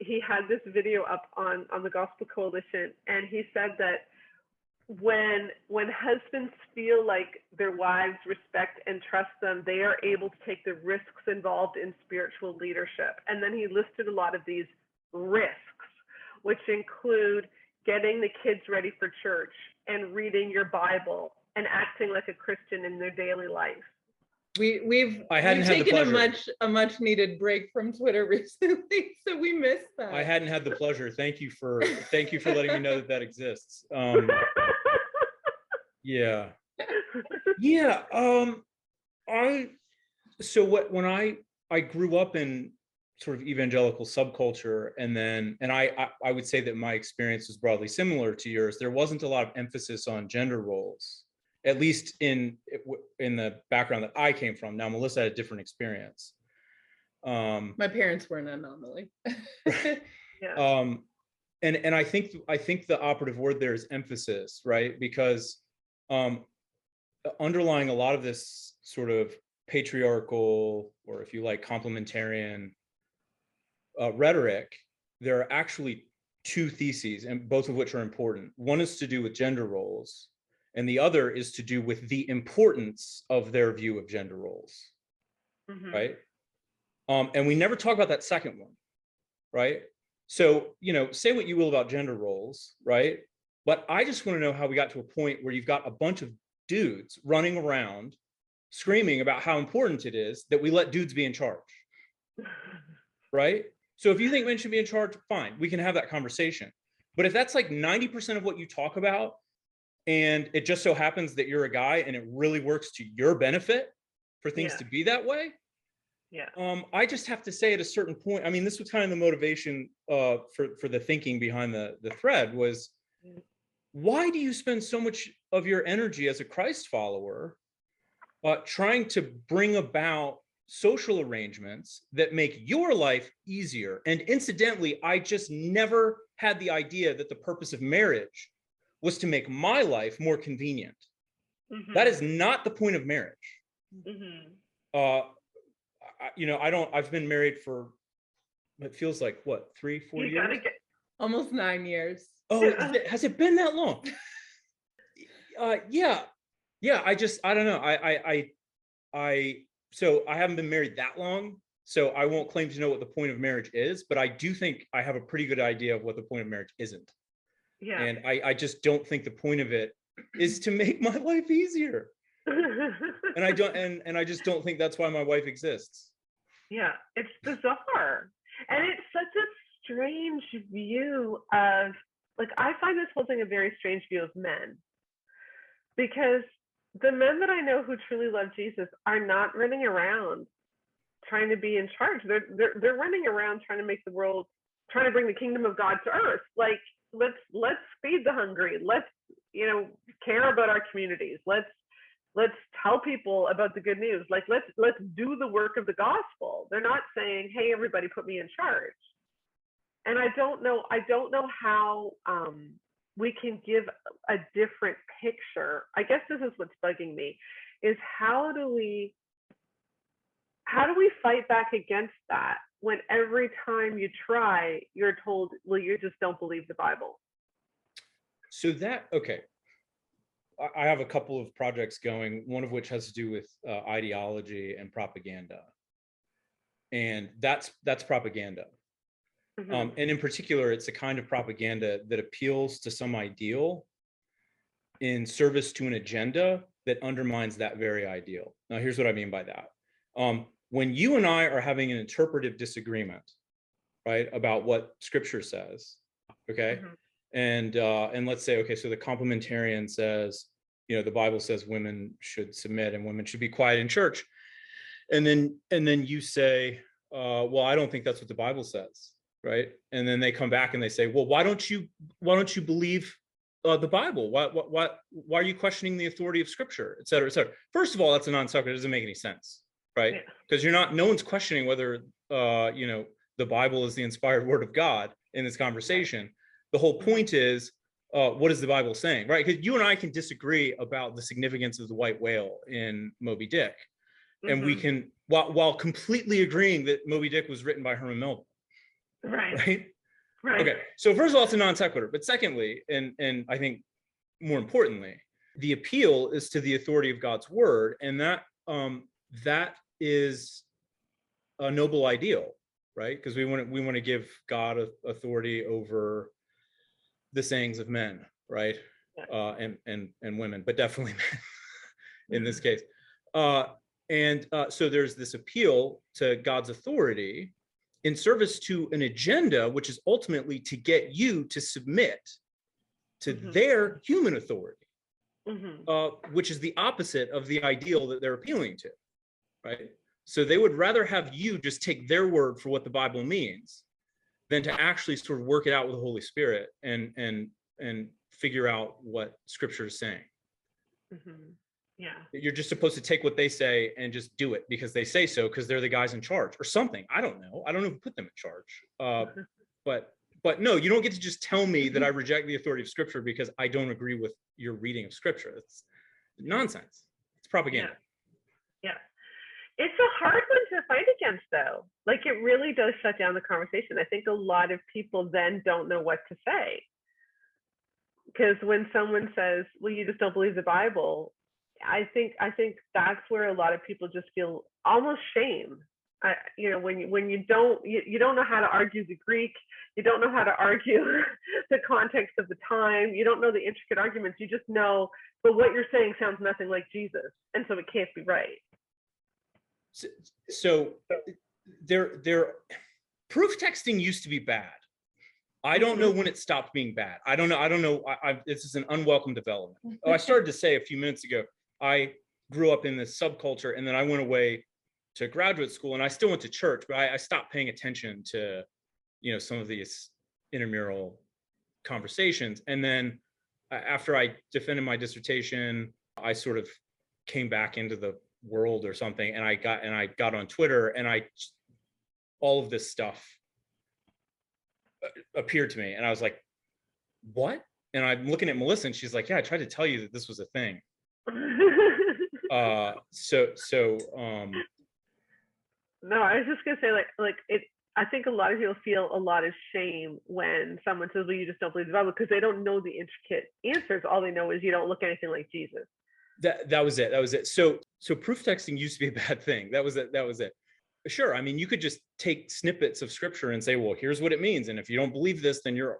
he had this video up on the Gospel Coalition, and he said that when husbands feel like their wives respect and trust them, they are able to take the risks involved in spiritual leadership. And then he listed a lot of these risks, which include getting the kids ready for church and reading your Bible and acting like a Christian in their daily life. We've taken a much needed break from Twitter recently, so we missed that. I hadn't had the pleasure. Thank you for letting me know that exists. Yeah. When I grew up in sort of evangelical subculture, and I would say that my experience was broadly similar to yours. There wasn't a lot of emphasis on gender roles, at least in the background that I came from. Now, Melissa had a different experience. My parents were an anomaly. Yeah. And I think the operative word there is emphasis, right? Because underlying a lot of this sort of patriarchal, or if you like, complementarian rhetoric, there are actually two theses, and both of which are important. One is to do with gender roles, and the other is to do with the importance of their view of gender roles, right? And we never talk about that second one, right? So, say what you will about gender roles, right? But I just want to know how we got to a point where you've got a bunch of dudes running around screaming about how important it is that we let dudes be in charge, right? So if you think men should be in charge, fine, we can have that conversation. But if that's like 90% of what you talk about, and it just so happens that you're a guy and it really works to your benefit for things to be that way, I just have to say at a certain point, I mean, this was kind of the motivation for the thinking behind the thread was, why do you spend so much of your energy as a Christ follower trying to bring about social arrangements that make your life easier? And incidentally, I just never had the idea that the purpose of marriage was to make my life more convenient. That is not the point of marriage. I've been married for, it feels like what, 3-4 years? Almost 9 years. Oh, has it been that long? Yeah. I don't know. So I haven't been married that long, so I won't claim to know what the point of marriage is, but I do think I have a pretty good idea of what the point of marriage isn't. Yeah. And I just don't think the point of it is to make my life easier. And I just don't think that's why my wife exists. Yeah, it's bizarre. And it's such a strange view of, like, I find this whole thing a very strange view of men. Because the men that I know who truly love Jesus are not running around trying to be in charge. They're running around trying to make the world, trying to bring the kingdom of God to earth. Like, let's feed the hungry. Let's, care about our communities. Let's tell people about the good news. Like, let's do the work of the gospel. They're not saying, hey, everybody put me in charge. And I don't know how we can give a different picture. I guess this is what's bugging me, is how do we fight back against that when every time you try, you're told, well, you just don't believe the Bible? So okay. I have a couple of projects going, one of which has to do with ideology and propaganda. And that's propaganda. And in particular, it's a kind of propaganda that appeals to some ideal in service to an agenda that undermines that very ideal. Now, here's what I mean by that. When you and I are having an interpretive disagreement, right, about what Scripture says, okay, and let's say, okay, so the complementarian says, the Bible says women should submit and women should be quiet in church, and then you say, well, I don't think that's what the Bible says, right? And then they come back and they say, well, why don't you believe the Bible? Why are you questioning the authority of Scripture, et cetera, et cetera? First of all, that's a non sequitur. It doesn't make any sense, right? Because no one's questioning whether the Bible is the inspired word of God in this conversation. The whole point is, what is the Bible saying, right? Because you and I can disagree about the significance of the white whale in Moby Dick, and we can, while completely agreeing that Moby Dick was written by Herman Melville. Right. Okay. So first of all, it's a non sequitur. But secondly, and I think more importantly, the appeal is to the authority of God's word, and that is a noble ideal, right? Because we want to give God authority over the sayings of men, right? and women, but definitely men in this case. So there's this appeal to God's authority in service to an agenda, which is ultimately to get you to submit to their human authority, which is the opposite of the ideal that they're appealing to, right? So they would rather have you just take their word for what the Bible means than to actually sort of work it out with the Holy Spirit and figure out what Scripture is saying. Yeah. You're just supposed to take what they say and just do it because they say so, because they're the guys in charge or something. I don't know who put them in charge. But no, you don't get to just tell me that I reject the authority of Scripture because I don't agree with your reading of Scripture. It's nonsense. It's propaganda. Yeah. It's a hard one to fight against, though. Like, it really does shut down the conversation. I think a lot of people then don't know what to say. Because when someone says, well, you just don't believe the Bible, I think that's where a lot of people just feel almost shame. When you don't know how to argue the Greek, you don't know how to argue the context of the time, you don't know the intricate arguments, you just know, but what you're saying sounds nothing like Jesus, and so it can't be right. So proof texting used to be bad. I don't know when it stopped being bad. I don't know. This is an unwelcome development. I started to say a few minutes ago, I grew up in this subculture, and then I went away to graduate school, and I still went to church, but I stopped paying attention to, some of these intramural conversations. And then after I defended my dissertation, I sort of came back into the world or something, and I got on Twitter, and all of this stuff appeared to me, and I was like, what? And I'm looking at Melissa, and she's like, yeah, I tried to tell you that this was a thing. No, I was just gonna say, like it. I think a lot of people feel a lot of shame when someone says, well, you just don't believe the Bible, because they don't know the intricate answers. All they know is you don't look anything like Jesus. That was it. So proof texting used to be a bad thing. That was it. Sure. I mean, you could just take snippets of Scripture and say, well, here's what it means. And if you don't believe this, then you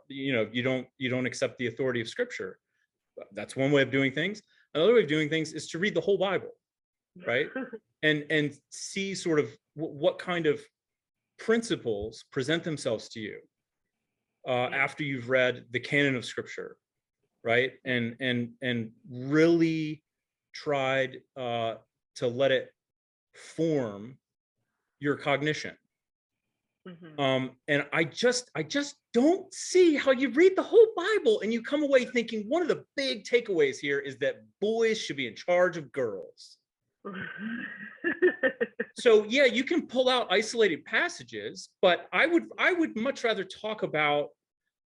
don't accept the authority of Scripture. That's one way of doing things. Another way of doing things is to read the whole Bible, right? and see sort of what kind of principles present themselves to you after you've read the canon of Scripture, right? And really tried to let it form your cognition. And I just don't see how you read the whole Bible and you come away thinking one of the big takeaways here is that boys should be in charge of girls. So yeah, you can pull out isolated passages, but I would much rather talk about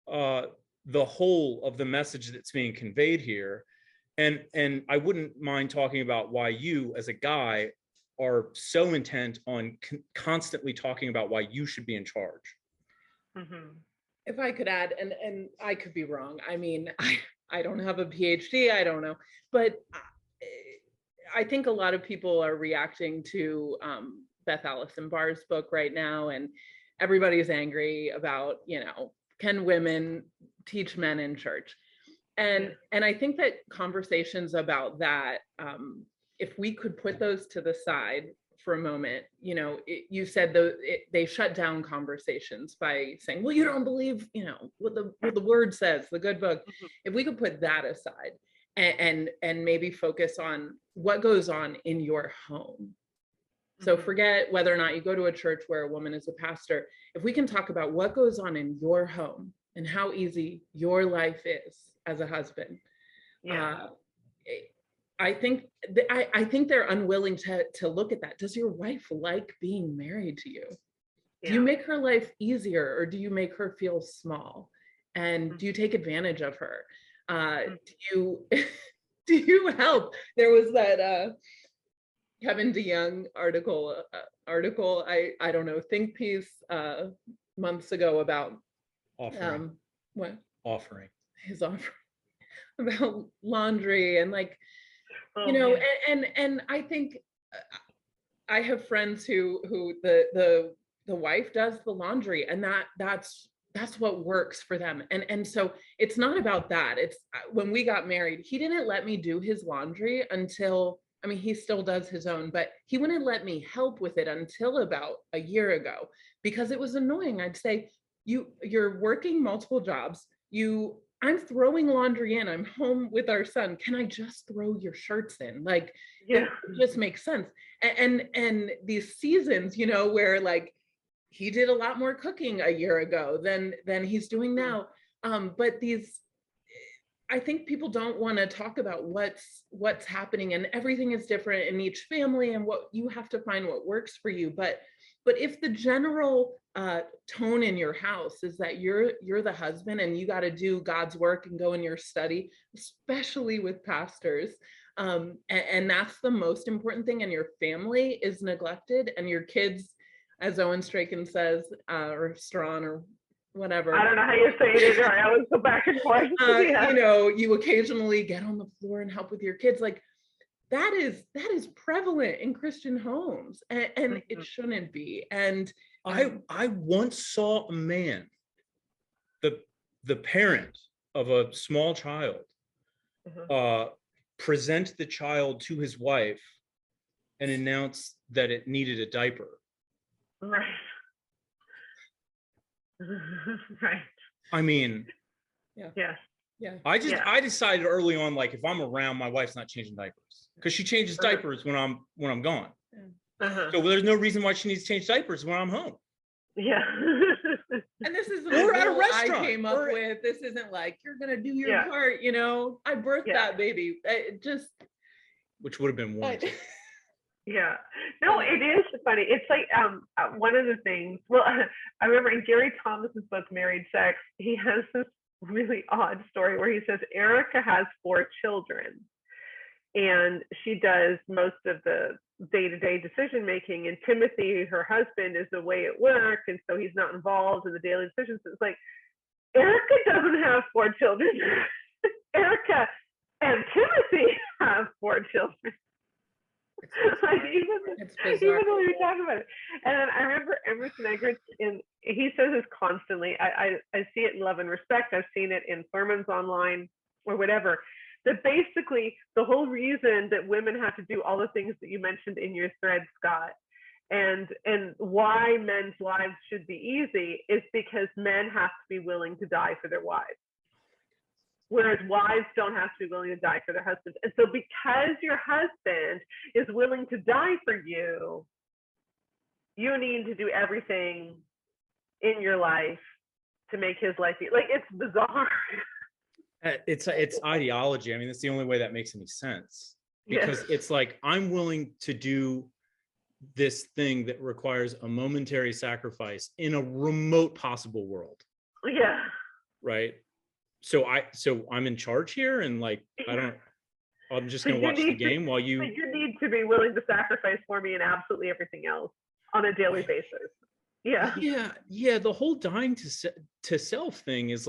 the whole of the message that's being conveyed here, and I wouldn't mind talking about why you as a guy are so intent on constantly talking about why you should be in charge. If I could add, and I could be wrong. I mean, I don't have a PhD, I don't know, but I think a lot of people are reacting to Beth Allison Barr's book right now, and everybody's angry about, can women teach men in church? And I think that conversations about that, if we could put those to the side for a moment, you said they shut down conversations by saying, well, you don't believe, what the word says, the good book. If we could put that aside and maybe focus on what goes on in your home. So forget whether or not you go to a church where a woman is a pastor. If we can talk about what goes on in your home and how easy your life is as a husband. I think they're unwilling to look at that. Does your wife like being married to you? Do you make her life easier, or do you make her feel small? And do you take advantage of her? Do you help? There was that Kevin DeYoung article, I don't know, think piece months ago about offering. His offering about laundry and and I think I have friends who the wife does the laundry, and that's that's what works for them. And so it's not about that. It's when we got married, he didn't let me do his laundry until, I mean, he still does his own, but he wouldn't let me help with it until about a year ago, because it was annoying. I'd say, you're working multiple jobs. I'm throwing laundry in. I'm home with our son. Can I just throw your shirts in? Like, it just makes sense. And these seasons, where like he did a lot more cooking a year ago than he's doing now. But I think people don't want to talk about what's happening, and everything is different in each family, and what you have to find what works for you. But if the general tone in your house is that you're the husband and you got to do God's work and go in your study, especially with pastors, and that's the most important thing, and your family is neglected, and your kids, as Owen Strachan says, or Strawn, or whatever. I don't know how you say it either. I always go back and forth. You occasionally get on the floor and help with your kids. Like, that is prevalent in Christian homes, and it shouldn't be. And I once saw a man, the parent of a small child, present the child to his wife and announce that it needed a diaper. Right. Right. I mean, yeah. I decided early on, like, if I'm around, my wife's not changing diapers, because she changes diapers when I'm gone. So there's no reason why she needs to change diapers when I'm home. Yeah. And this isn't We're at a restaurant. I came up with. This isn't like, you're gonna do your part. I birthed that baby. It just, which would have been one. Yeah. No, it is funny. It's like one of the things. Well, I remember in Gary Thomas's book Married Sex, he has this really odd story where he says Erica has 4 children, and she does most of the day-to-day decision making, and Timothy, her husband, is away at work, and so he's not involved in the daily decisions. It's like, Erica doesn't have 4 children. Erica and Timothy have 4 children. Like, even though we talk about it. And then I remember Emerson Eggers, he says this constantly. I see it in Love and Respect. I've seen it in sermons online or whatever, that basically the whole reason that women have to do all the things that you mentioned in your thread, Scott, and why men's lives should be easy is because men have to be willing to die for their wives, whereas wives don't have to be willing to die for their husbands. And so because your husband is willing to die for you, you need to do everything in your life to make his life like, it's bizarre. It's ideology. I mean, that's the only way that makes any sense, because it's like, I'm willing to do this thing that requires a momentary sacrifice in a remote possible world. Yeah. Right. So I'm in charge here, and like, I'm just going to watch the game while you need to be willing to sacrifice for me and absolutely everything else on a daily basis. Yeah. The whole dying to self thing is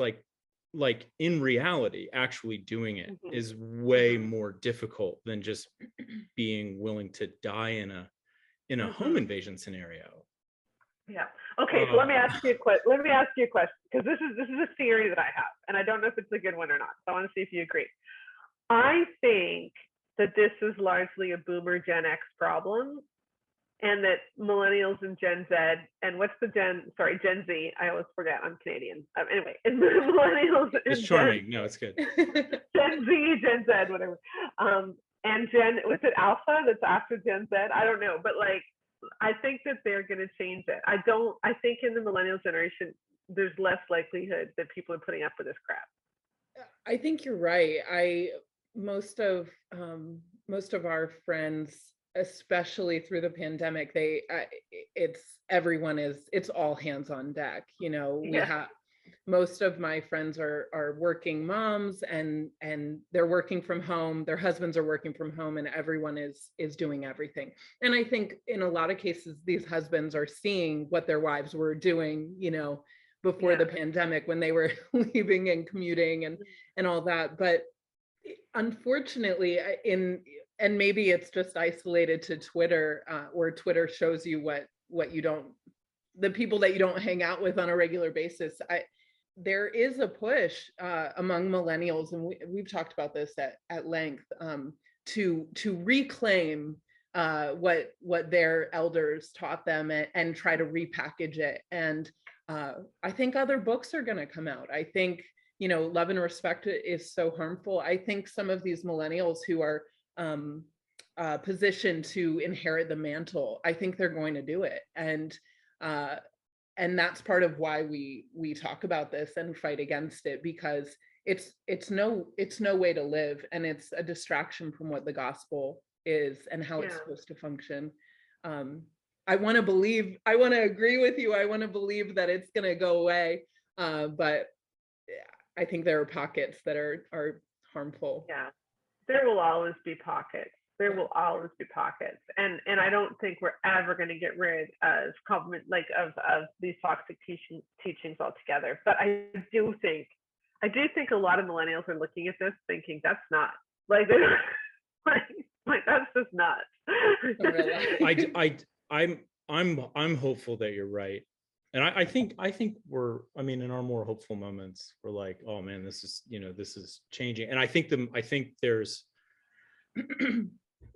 like in reality, actually doing it is way more difficult than just being willing to die in a home invasion scenario. Yeah. Okay. So let me ask you a question, because this is a theory that I have, and I don't know if it's a good one or not. So I want to see if you agree. I think that this is largely a Boomer Gen X problem, and that millennials and Gen Z, and Gen Z. I always forget. I'm Canadian. Anyway, and millennials. It's charming. No, it's good. Gen Z, Gen Z, whatever. And was it Alpha that's after Gen Z? I don't know, but like, I think that they're going to change it. I think in the millennial generation, there's less likelihood that people are putting up with this crap. I think you're right. Most of our friends, especially through the pandemic, it's all hands on deck. Most of my friends are working moms, and they're working from home. Their husbands are working from home, and everyone is doing everything. And I think in a lot of cases, these husbands are seeing what their wives were doing, before the pandemic, when they were leaving and commuting and all that. But unfortunately, and maybe it's just isolated to Twitter, where Twitter shows you what you don't the people that you don't hang out with on a regular basis. There is a push among millennials, and we've talked about this at length, to reclaim what their elders taught them and try to repackage it. And I think other books are going to come out. I think, Love and Respect is so harmful. I think some of these millennials who are positioned to inherit the mantle, I think they're going to do it. And that's part of why we talk about this and fight against it, because it's no way to live, and it's a distraction from what the gospel is and how it's supposed to function. I want to agree with you. I want to believe that it's going to go away, but I think there are pockets that are harmful. Yeah, there will always be pockets. There will always be pockets, and I don't think we're ever going to get rid of of these toxic teachings altogether. But I do think a lot of millennials are looking at this thinking that's not like that's just nuts. I'm hopeful that you're right, and I think we're, in our more hopeful moments, we're like, oh man, this is changing, and I think there's.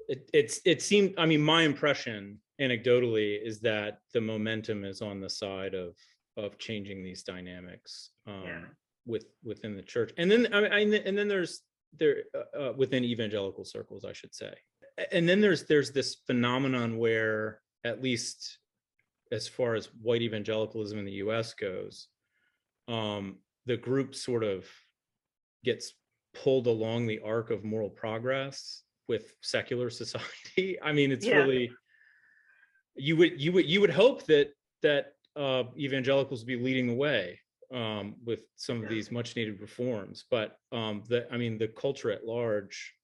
It seemed, my impression anecdotally is that the momentum is on the side of changing these dynamics within the church, and then there's within evangelical circles, I should say, and then there's this phenomenon where, at least as far as white evangelicalism in the U.S. goes, the group sort of gets pulled along the arc of moral progress with secular society. It's really, you would hope that evangelicals would be leading the way with some of these much needed reforms, but the culture at large,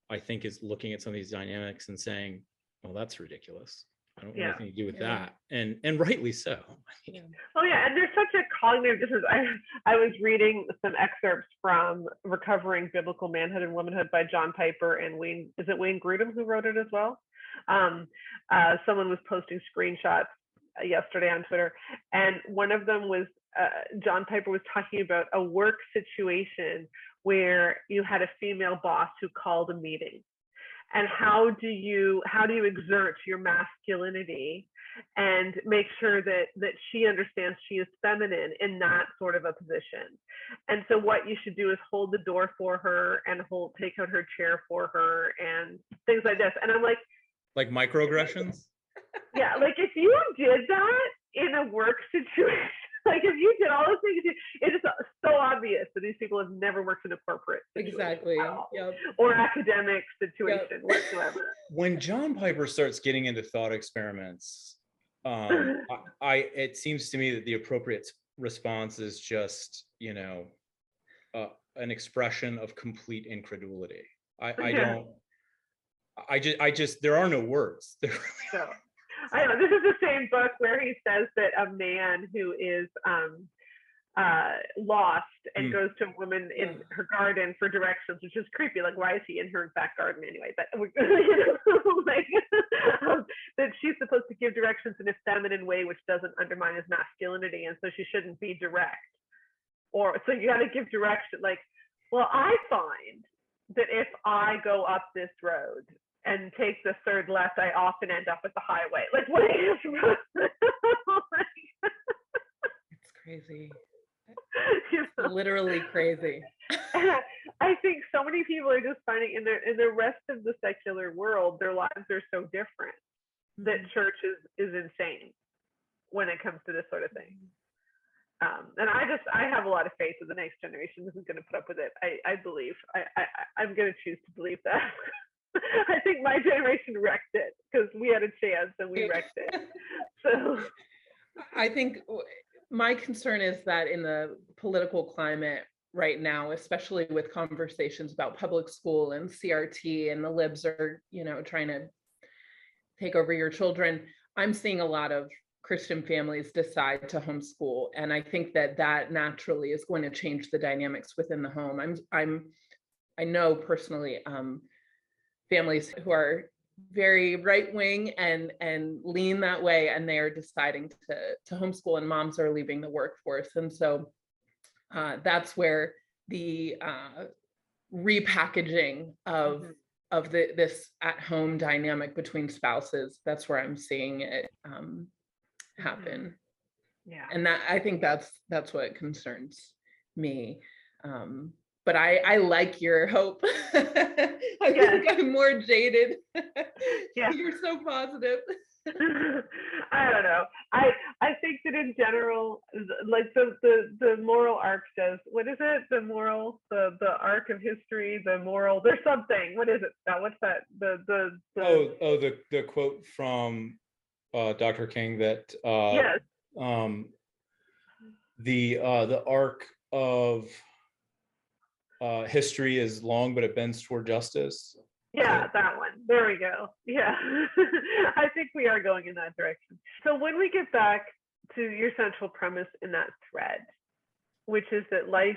I think, is looking at some of these dynamics and saying, well, that's ridiculous. I don't want anything to do with that, and rightly so. Oh yeah, and there's such a cognitive difference. I was reading some excerpts from Recovering Biblical Manhood and Womanhood by John Piper and Wayne Grudem, who wrote it as well. Someone was posting screenshots yesterday on Twitter, and one of them was John Piper was talking about a work situation where you had a female boss who called a meeting. And how do you exert your masculinity and make sure that she understands she is feminine in that sort of a position? And so what you should do is hold the door for her and take out her chair for her and things like this. And I'm like microaggressions? Yeah, if you did that in a work situation, if you did all those things, it is so obvious that these people have never worked in a corporate situation or academic situation whatsoever. When John Piper starts getting into thought experiments, it seems to me that the appropriate response is just, an expression of complete incredulity. There are no words. I know, this is the same book where he says that a man who is lost and goes to a woman in her garden for directions, which is creepy. Like, why is he in her back garden anyway? But that she's supposed to give directions in a feminine way, which doesn't undermine his masculinity, and so she shouldn't be direct. Or so you got to give direction. I find that if I go up this road and take the third left, I often end up at the highway. What is It's crazy. It's literally crazy. I think so many people are just finding in the rest of the secular world, their lives are so different that church is insane when it comes to this sort of thing. And I have a lot of faith that the next generation isn't going to put up with it. I believe. I'm going to choose to believe that. I think my generation wrecked it because we had a chance and we wrecked it. So I think my concern is that in the political climate right now, especially with conversations about public school and CRT and the libs are, trying to take over your children, I'm seeing a lot of Christian families decide to homeschool. And I think that naturally is going to change the dynamics within the home. I know personally, families who are very right wing and lean that way, and they are deciding to homeschool, and moms are leaving the workforce. And so that's where the repackaging of this at-home dynamic between spouses, that's where I'm seeing it happen. Yeah. And that, I think that's what concerns me. But I like your hope. I think I'm more jaded. Yeah. You're so positive. I don't know. I think that in general, like the moral arc says, what is it? The moral, the arc of history, the moral. There's something. What is it? What's that? The quote from Dr. King that yes. The arc of history is long, but it bends toward justice. Yeah, that one. There we go. Yeah. I think we are going in that direction. So when we get back to your central premise in that thread, which is that life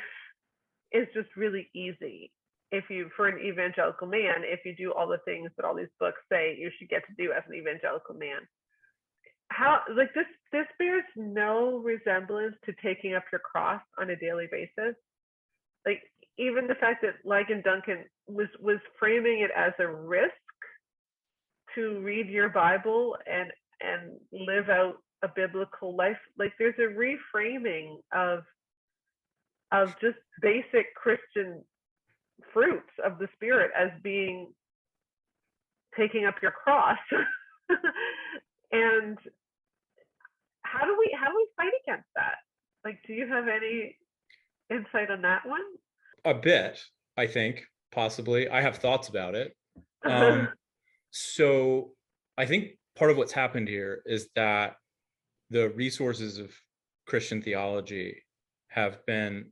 is just really easy for an evangelical man, if you do all the things that all these books say you should get to do as an evangelical man. How, like, this bears no resemblance to taking up your cross on a daily basis. Like, even the fact that Ligon Duncan was framing it as a risk to read your Bible and live out a biblical life, like there's a reframing of just basic Christian fruits of the Spirit as being taking up your cross. And how do we fight against that? Like, do you have any insight on that one? A bit, I think, possibly. I have thoughts about it. So I think part of what's happened here is that the resources of Christian theology have been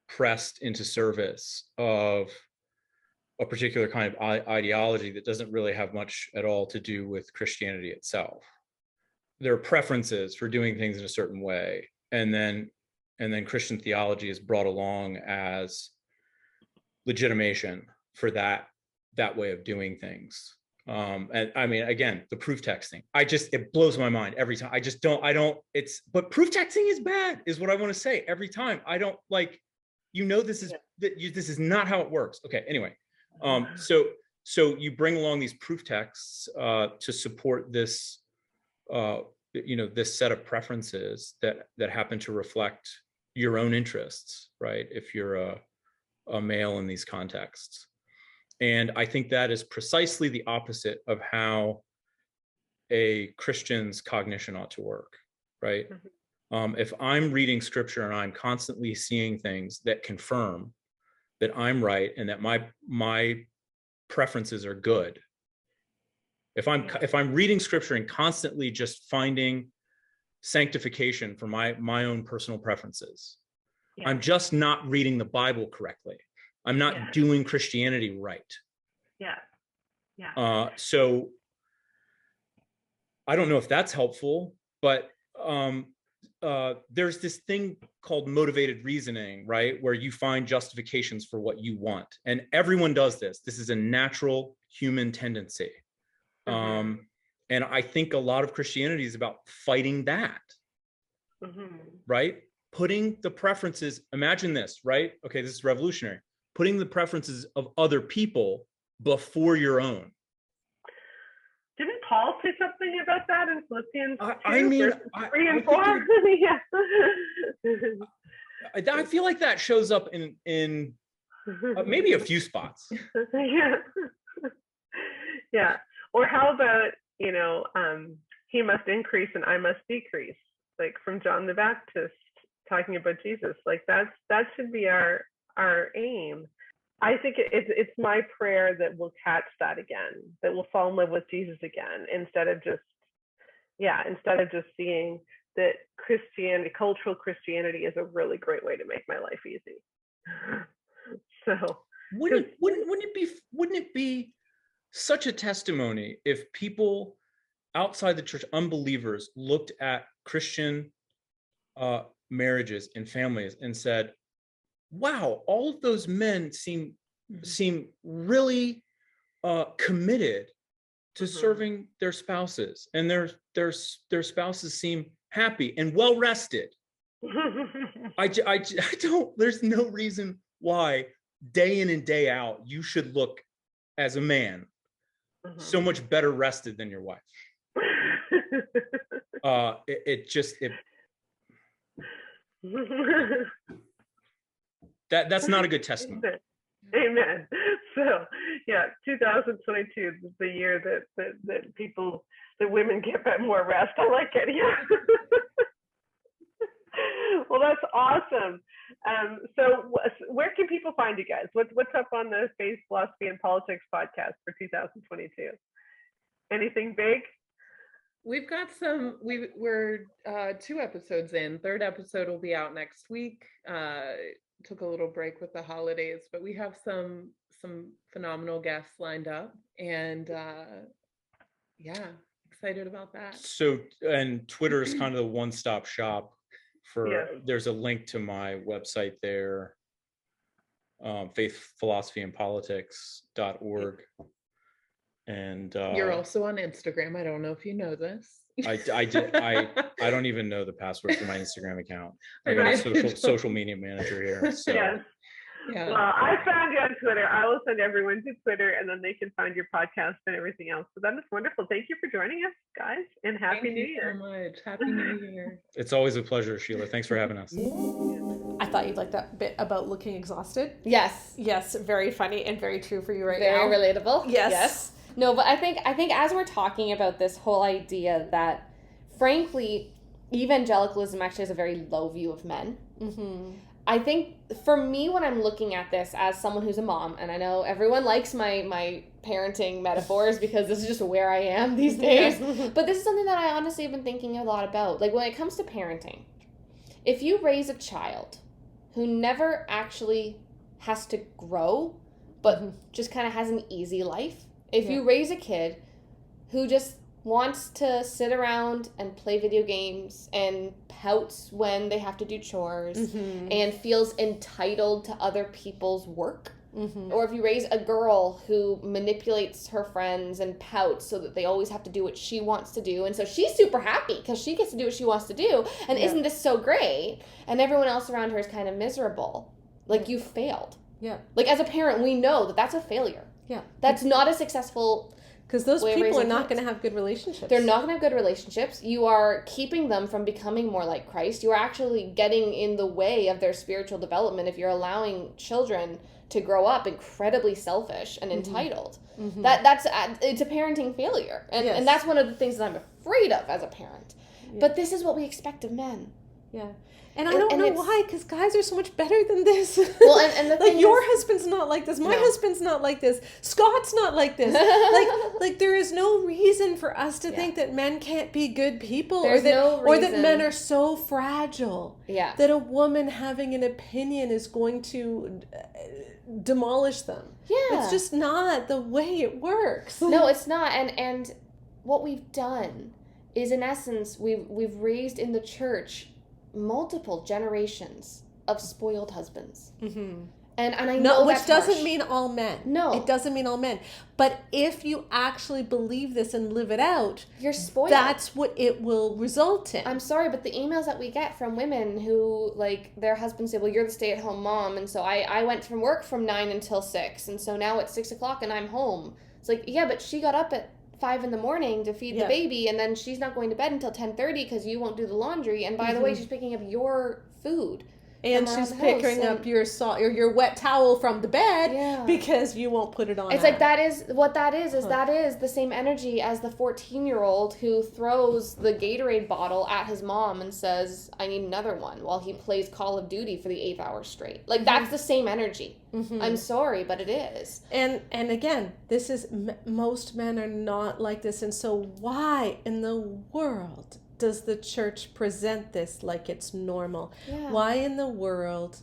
pressed into service of a particular kind of ideology that doesn't really have much at all to do with Christianity itself. There are preferences for doing things in a certain way, and then Christian theology is brought along as legitimation for that way of doing things. And I mean, again, the proof texting, it blows my mind every time. But proof texting is bad, is what I want to say every time. I don't like, this is not how it works. Okay. Anyway. So you bring along these proof texts to support this, this set of preferences that happen to reflect your own interests, right? If you're a male in these contexts. And I think that is precisely the opposite of how a Christian's cognition ought to work, right? Mm-hmm. If I'm reading scripture and I'm constantly seeing things that confirm that I'm right and that my preferences are good, if I'm reading scripture and constantly just finding sanctification for my own personal preferences, I'm just not reading the Bible correctly. I'm not doing Christianity right. So I don't know if that's helpful, but there's this thing called motivated reasoning, right? Where you find justifications for what you want. And everyone does this. This is a natural human tendency. Mm-hmm. And I think a lot of Christianity is about fighting that, right? Putting the preferences, imagine this, right? Okay, this is revolutionary. Putting the preferences of other people before your own. Didn't Paul say something about that in Philippians 2, I mean, 3 and 4? I feel like that shows up in maybe a few spots. Yeah. Or how about, he must increase and I must decrease, like from John the Baptist talking about Jesus. Like that should be our aim. I think it's my prayer that we'll catch that again, that we'll fall in love with Jesus again, instead of just seeing that Christianity, cultural Christianity, is a really great way to make my life easy. So wouldn't it be such a testimony if people outside the church, unbelievers, looked at Christian marriages and families and said, wow, all of those men seem really committed to serving their spouses, and their spouses seem happy and well rested. I don't. There's no reason why day in and day out you should look as a man so much better rested than your wife. That's not a good testimony. Amen. So yeah, 2022 is the year that women get more rest. I like it. Yeah. Well, that's awesome. So where can people find you guys? What's up on the Faith, Philosophy, and Politics podcast for 2022? Anything big? We've got some. We're 2 episodes in. 3rd episode will be out next week. Took a little break with the holidays, but we have some phenomenal guests lined up, and yeah, excited about that. So, and Twitter is kind of the one-stop shop for. There's a link to my website there, faithphilosophyandpolitics.org. And you're also on Instagram. I don't know if you know this. I don't even know the password for my Instagram account. I got a social media manager here. So. Yes. Yeah. Well, I found you on Twitter. I will send everyone to Twitter, and then they can find your podcast and everything else. So that is wonderful. Thank you for joining us, guys, and Happy New Year. Thank you so much. Happy New Year. It's always a pleasure, Sheila. Thanks for having us. I thought you'd like that bit about looking exhausted. Yes. Yes, very funny and very true for you now. Very relatable. Yes. No, but I think as we're talking about this whole idea that, frankly, evangelicalism actually has a very low view of men. Mm-hmm. I think for me, when I'm looking at this as someone who's a mom, and I know everyone likes my parenting metaphors because this is just where I am these days, but this is something that I honestly have been thinking a lot about. Like, when it comes to parenting, if you raise a child who never actually has to grow, but just kind of has an easy life, if you raise a kid who just wants to sit around and play video games and pouts when they have to do chores and feels entitled to other people's work, or if you raise a girl who manipulates her friends and pouts so that they always have to do what she wants to do, and so she's super happy because she gets to do what she wants to do, and isn't this so great, and everyone else around her is kind of miserable, like, you failed. Yeah. Like, as a parent, we know that that's a failure. Yeah. That's not a successful... Because those people are not going to have good relationships. They're not going to have good relationships. You are keeping them from becoming more like Christ. You are actually getting in the way of their spiritual development if you're allowing children to grow up incredibly selfish and entitled. It's a parenting failure. And that's one of the things that I'm afraid of as a parent. Yeah. But this is what we expect of men. Yeah. And I don't know why, because guys are so much better than this. Well, and the thing your husband's not like this. My husband's not like this. Scott's not like this. like there is no reason for us to think that men can't be good people, or that men are so fragile. Yeah. That a woman having an opinion is going to demolish them. Yeah. It's just not the way it works. No, it's not. And what we've done is, in essence, we've raised in the church multiple generations of spoiled husbands. And I know which doesn't mean all men. No. It doesn't mean all men. But if you actually believe this and live it out, you're spoiled. That's what it will result in. I'm sorry, but the emails that we get from women who, like, their husbands say, well, you're the stay-at-home mom, and so I went from work from 9 until 6, and so now it's 6 o'clock and I'm home. It's like, yeah, but she got up at 5 a.m. to feed the baby, and then she's not going to bed until 10:30 because you won't do the laundry, and by the way, she's picking up your food. And she's picking up your your wet towel from the bed because you won't put it on. It's like that is the same energy as the 14-year-old who throws the Gatorade bottle at his mom and says, I need another one, while he plays Call of Duty for the 8th hour straight. Like, that's the same energy. I'm sorry, but it is. And again, this is, most men are not like this. And so why in the world does the church present this like it's normal? Yeah. Why in the world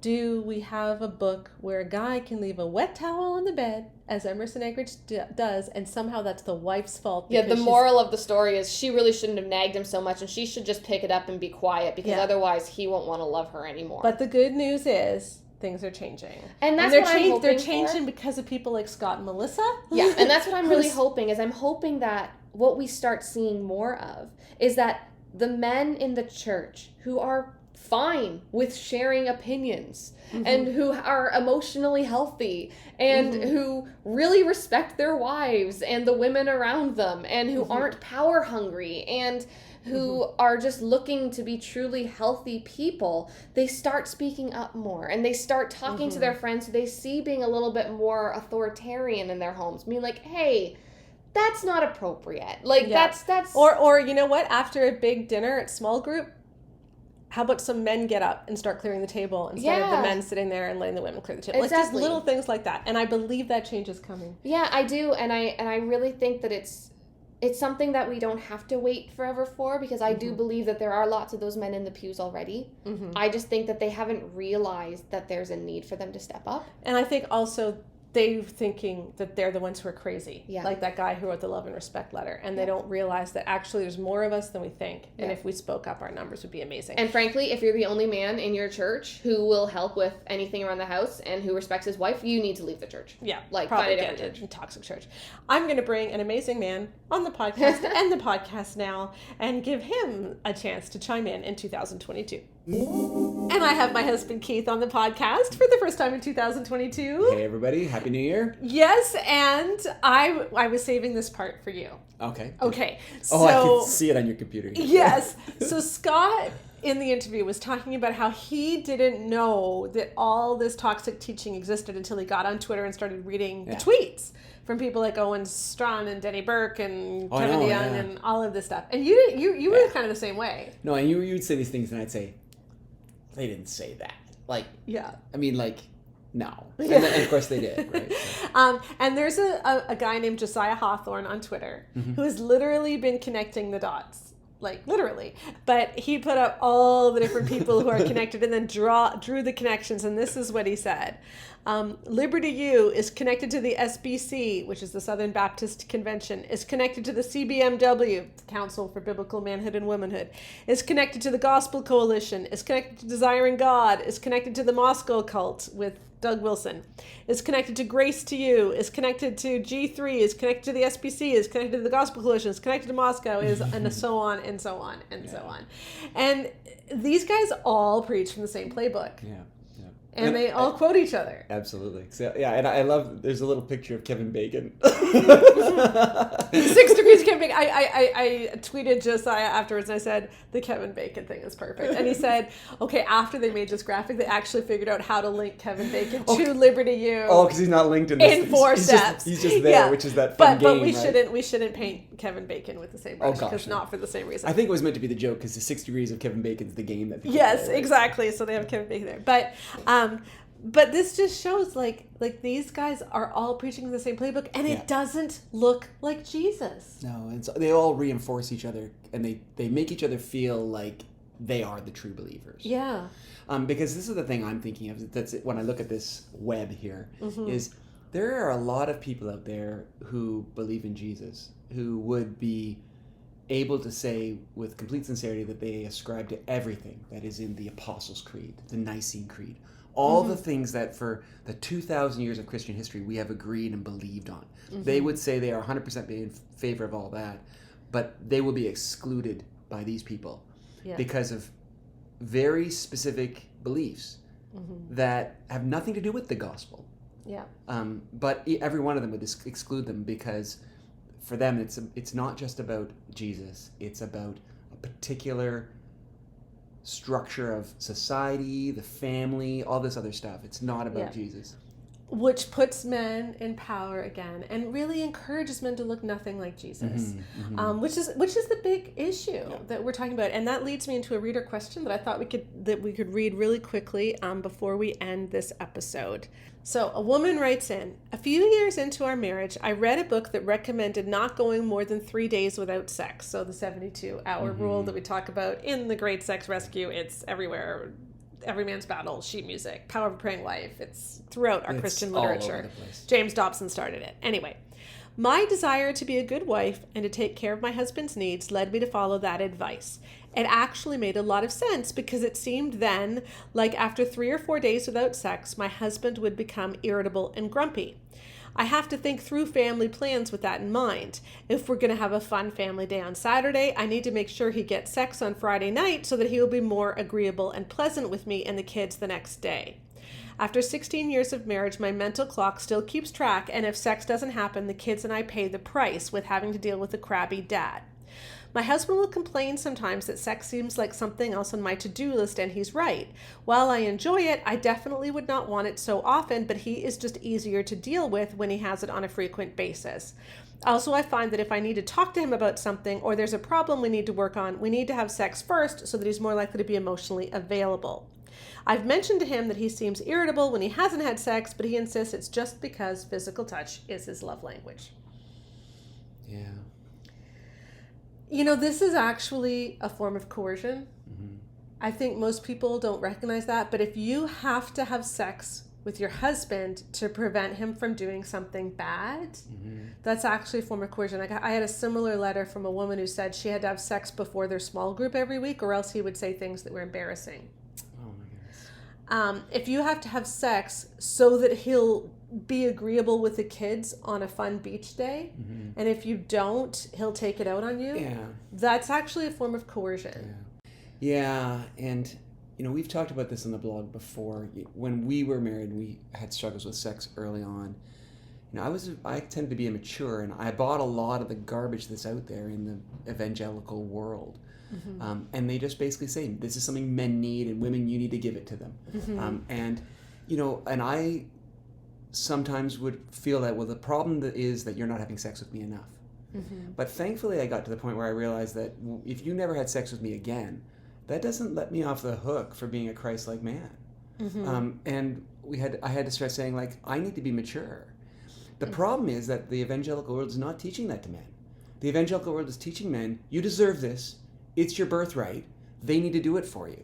do we have a book where a guy can leave a wet towel on the bed, as Emerson Eggerichs does, and somehow that's the wife's fault? Yeah, the moral of the story is she really shouldn't have nagged him so much, and she should just pick it up and be quiet, because otherwise he won't want to love her anymore. But the good news is things are changing. And that's what I'm hoping they're changing because of people like Scott and Melissa. Yeah, and that's what I'm really hoping is I'm hoping that what we start seeing more of is that the men in the church who are fine with sharing opinions and who are emotionally healthy and who really respect their wives and the women around them and who aren't power hungry and who are just looking to be truly healthy people, they start speaking up more and they start talking to their friends who they see being a little bit more authoritarian in their homes, being like, hey, that's not appropriate. Like that's or you know what? After a big dinner at small group, how about some men get up and start clearing the table instead of the men sitting there and letting the women clear the table? Exactly. Like just little things like that. And I believe that change is coming. Yeah, I do, and I really think that it's something that we don't have to wait forever for, because I do believe that there are lots of those men in the pews already. I just think that they haven't realized that there's a need for them to step up. And I think also they're thinking that they're the ones who are crazy. Yeah. Like that guy who wrote the Love and Respect letter. And they don't realize that actually there's more of us than we think. And if we spoke up, our numbers would be amazing. And frankly, if you're the only man in your church who will help with anything around the house and who respects his wife, you need to leave the church. Yeah. Like, find a different church. A toxic church. I'm going to bring an amazing man on the podcast and the podcast now and give him a chance to chime in 2022. And I have my husband Keith on the podcast for the first time in 2022. Hey everybody, Happy New Year. Yes, and I was saving this part for you. Okay. So, I can see it on your computer here. Yes. So Scott in the interview was talking about how he didn't know that all this toxic teaching existed until he got on Twitter and started reading the tweets from people like Owen Strawn and Denny Burke and Kevin Young and all of this stuff. And you were kind of the same way. No, and you would say these things and I'd say, they didn't say that. Like, I mean, like, no. And of course they did, right? So. And there's a guy named Josiah Hawthorne on Twitter who has literally been connecting the dots. Like, literally. But he put up all the different people who are connected and then drew the connections. And this is what he said. Liberty U is connected to the SBC, which is the Southern Baptist Convention, is connected to the CBMW, Council for Biblical Manhood and Womanhood, is connected to the Gospel Coalition, is connected to Desiring God, is connected to the Moscow Cult with Doug Wilson, is connected to Grace to You, is connected to G3, is connected to the SBC, is connected to the Gospel Coalition, is connected to Moscow, and so on and so on and so on. And these guys all preach from the same playbook. Yeah. And they all quote each other. Absolutely. So, and I love, there's a little picture of Kevin Bacon. 6 degrees of Kevin Bacon. I tweeted Josiah afterwards and I said, the Kevin Bacon thing is perfect. And he said, okay, after they made this graphic, they actually figured out how to link Kevin Bacon to Liberty U. Oh, because he's not linked in this. In 4 steps. He's just there, which is that fun game, but we shouldn't paint Kevin Bacon with the same brush, because not for the same reason. I think it was meant to be the joke, because the 6 degrees of Kevin Bacon's the game that. Yes, exactly. So they have Kevin Bacon there, but this just shows like these guys are all preaching the same playbook, and it doesn't look like Jesus. No, and so they all reinforce each other, and they make each other feel like they are the true believers. Yeah. Because this is the thing I'm thinking of. That's it, when I look at this web here, is there are a lot of people out there who believe in Jesus, who would be able to say with complete sincerity that they ascribe to everything that is in the Apostles' Creed, the Nicene Creed. All the things that for the 2,000 years of Christian history we have agreed and believed on. They would say they are 100% in favor of all that, but they will be excluded by these people because of very specific beliefs that have nothing to do with the gospel. Yeah. But every one of them would exclude them, because for them it's not just about Jesus, it's about a particular structure of society, the family, all this other stuff. It's not about Jesus. Which puts men in power again, and really encourages men to look nothing like Jesus, which is the big issue that we're talking about. And that leads me into a reader question that I thought we could read really quickly before we end this episode. So a woman writes in, a few years into our marriage, I read a book that recommended not going more than 3 days without sex. So the 72-hour rule that we talk about in The Great Sex Rescue, it's everywhere. Every Man's Battle, sheet music, Power of a Praying Wife. It's throughout our Christian literature. James Dobson started it. Anyway, my desire to be a good wife and to take care of my husband's needs led me to follow that advice. It actually made a lot of sense because it seemed then like after 3 or 4 days without sex, my husband would become irritable and grumpy. I have to think through family plans with that in mind. If we're going to have a fun family day on Saturday, I need to make sure he gets sex on Friday night so that he will be more agreeable and pleasant with me and the kids the next day. After 16 years of marriage, my mental clock still keeps track, and if sex doesn't happen, the kids and I pay the price with having to deal with a crabby dad. My husband will complain sometimes that sex seems like something else on my to-do list, and he's right. While I enjoy it, I definitely would not want it so often, but he is just easier to deal with when he has it on a frequent basis. Also, I find that if I need to talk to him about something or there's a problem we need to work on, we need to have sex first so that he's more likely to be emotionally available. I've mentioned to him that he seems irritable when he hasn't had sex, but he insists it's just because physical touch is his love language. Yeah. You know, this is actually a form of coercion. Mm-hmm. I think most people don't recognize that, but if you have to have sex with your husband to prevent him from doing something bad, that's actually a form of coercion. I had a similar letter from a woman who said she had to have sex before their small group every week, or else he would say things that were embarrassing. Oh my goodness. If you have to have sex so that he'll be agreeable with the kids on a fun beach day, and if you don't, he'll take it out on you, that's actually a form of coercion. Yeah, and you know, we've talked about this on the blog before. When we were married, we had struggles with sex early on. You know, I tended to be immature, and I bought a lot of the garbage that's out there in the evangelical world. And they just basically say, this is something men need, and women, you need to give it to them. And, you know, and I sometimes would feel that, well, the problem is that you're not having sex with me enough. But thankfully, I got to the point where I realized that if you never had sex with me again, that doesn't let me off the hook for being a Christ-like man. And I had to start saying, like, I need to be mature. The problem is that the evangelical world is not teaching that to men. The evangelical world is teaching men, you deserve this, it's your birthright, they need to do it for you.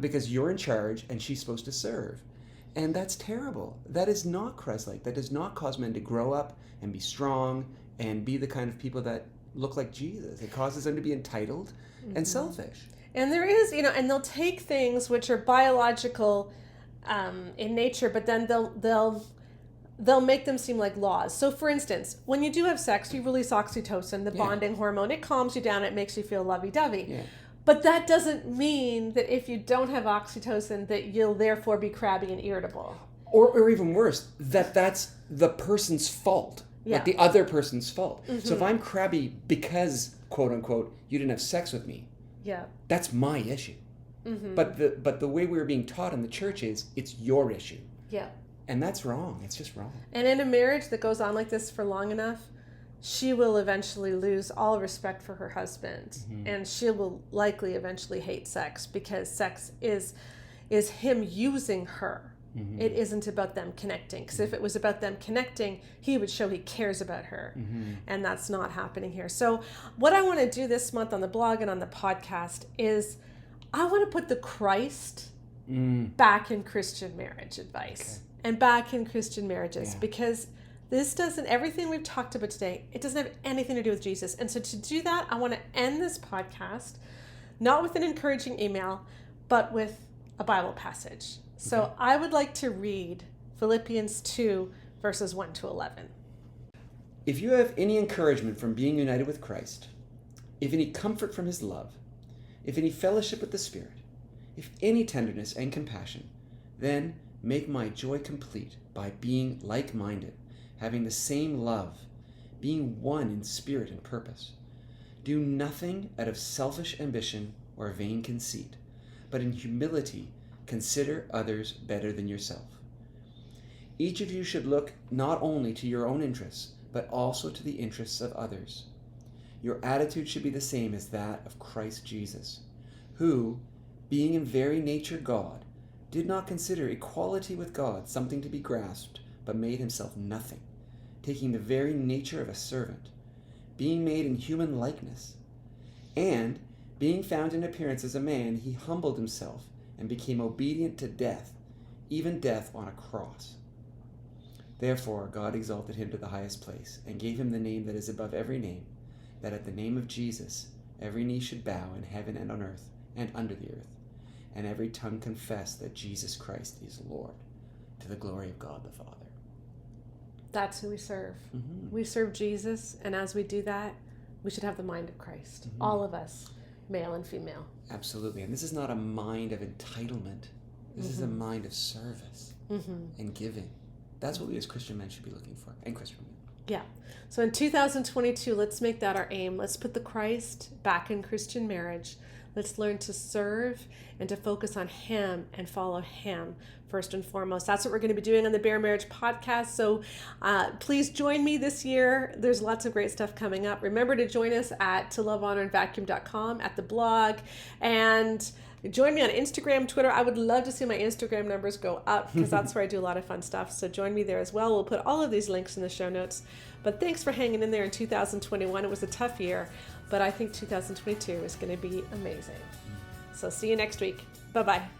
Because you're in charge and she's supposed to serve. And that's terrible. That is not Christ-like. That does not cause men to grow up and be strong and be the kind of people that look like Jesus. It causes them to be entitled and selfish. And there is, you know, and they'll take things which are biological in nature, but then they'll make them seem like laws. So for instance, when you do have sex, you release oxytocin, the bonding hormone. It calms you down. It makes you feel lovey-dovey. Yeah. But that doesn't mean that if you don't have oxytocin that you'll therefore be crabby and irritable. Or even worse, that's the person's fault. Like the other person's fault. So if I'm crabby because, quote unquote, you didn't have sex with me, that's my issue. But the way we were being taught in the church is it's your issue. And that's wrong. It's just wrong. And in a marriage that goes on like this for long enough, she will eventually lose all respect for her husband, and she will likely eventually hate sex because sex is him using her. It isn't about them connecting, because if it was about them connecting, he would show he cares about her, and that's not happening here. So what I want to do this month on the blog and on the podcast is I want to put the Christ back in Christian marriage advice and back in Christian marriages, because this doesn't, everything we've talked about today, it doesn't have anything to do with Jesus. And so to do that, I want to end this podcast, not with an encouraging email, but with a Bible passage. So I would like to read Philippians 2, verses 1 to 11. If you have any encouragement from being united with Christ, if any comfort from his love, if any fellowship with the Spirit, if any tenderness and compassion, then make my joy complete by being like-minded, having the same love, being one in spirit and purpose. Do nothing out of selfish ambition or vain conceit, but in humility consider others better than yourself. Each of you should look not only to your own interests, but also to the interests of others. Your attitude should be the same as that of Christ Jesus, who, being in very nature God, did not consider equality with God something to be grasped, but made himself nothing, taking the very nature of a servant, being made in human likeness. And, being found in appearance as a man, he humbled himself and became obedient to death, even death on a cross. Therefore God exalted him to the highest place, and gave him the name that is above every name, that at the name of Jesus Every knee should bow in heaven and on earth and under the earth, and every tongue confess that Jesus Christ is Lord, to the glory of God the Father. That's who we serve. Mm-hmm. We serve Jesus, and as we do that, we should have the mind of Christ. Mm-hmm. All of us, male and female. Absolutely. And this is not a mind of entitlement. This is a mind of service and giving. That's what we as Christian men should be looking for, and Christian women. Yeah. So in 2022, let's make that our aim. Let's put the Christ back in Christian marriage. Let's learn to serve and to focus on Him and follow Him first and foremost. That's what we're going to be doing on the Bare Marriage podcast. So please join me this year. There's lots of great stuff coming up. Remember to join us at tolovehonorandvacuum.com, at the blog, and join me on Instagram, Twitter. I would love to see my Instagram numbers go up because that's where I do a lot of fun stuff. So join me there as well. We'll put all of these links in the show notes. But thanks for hanging in there in 2021. It was a tough year, but I think 2022 is going to be amazing. So see you next week. Bye-bye.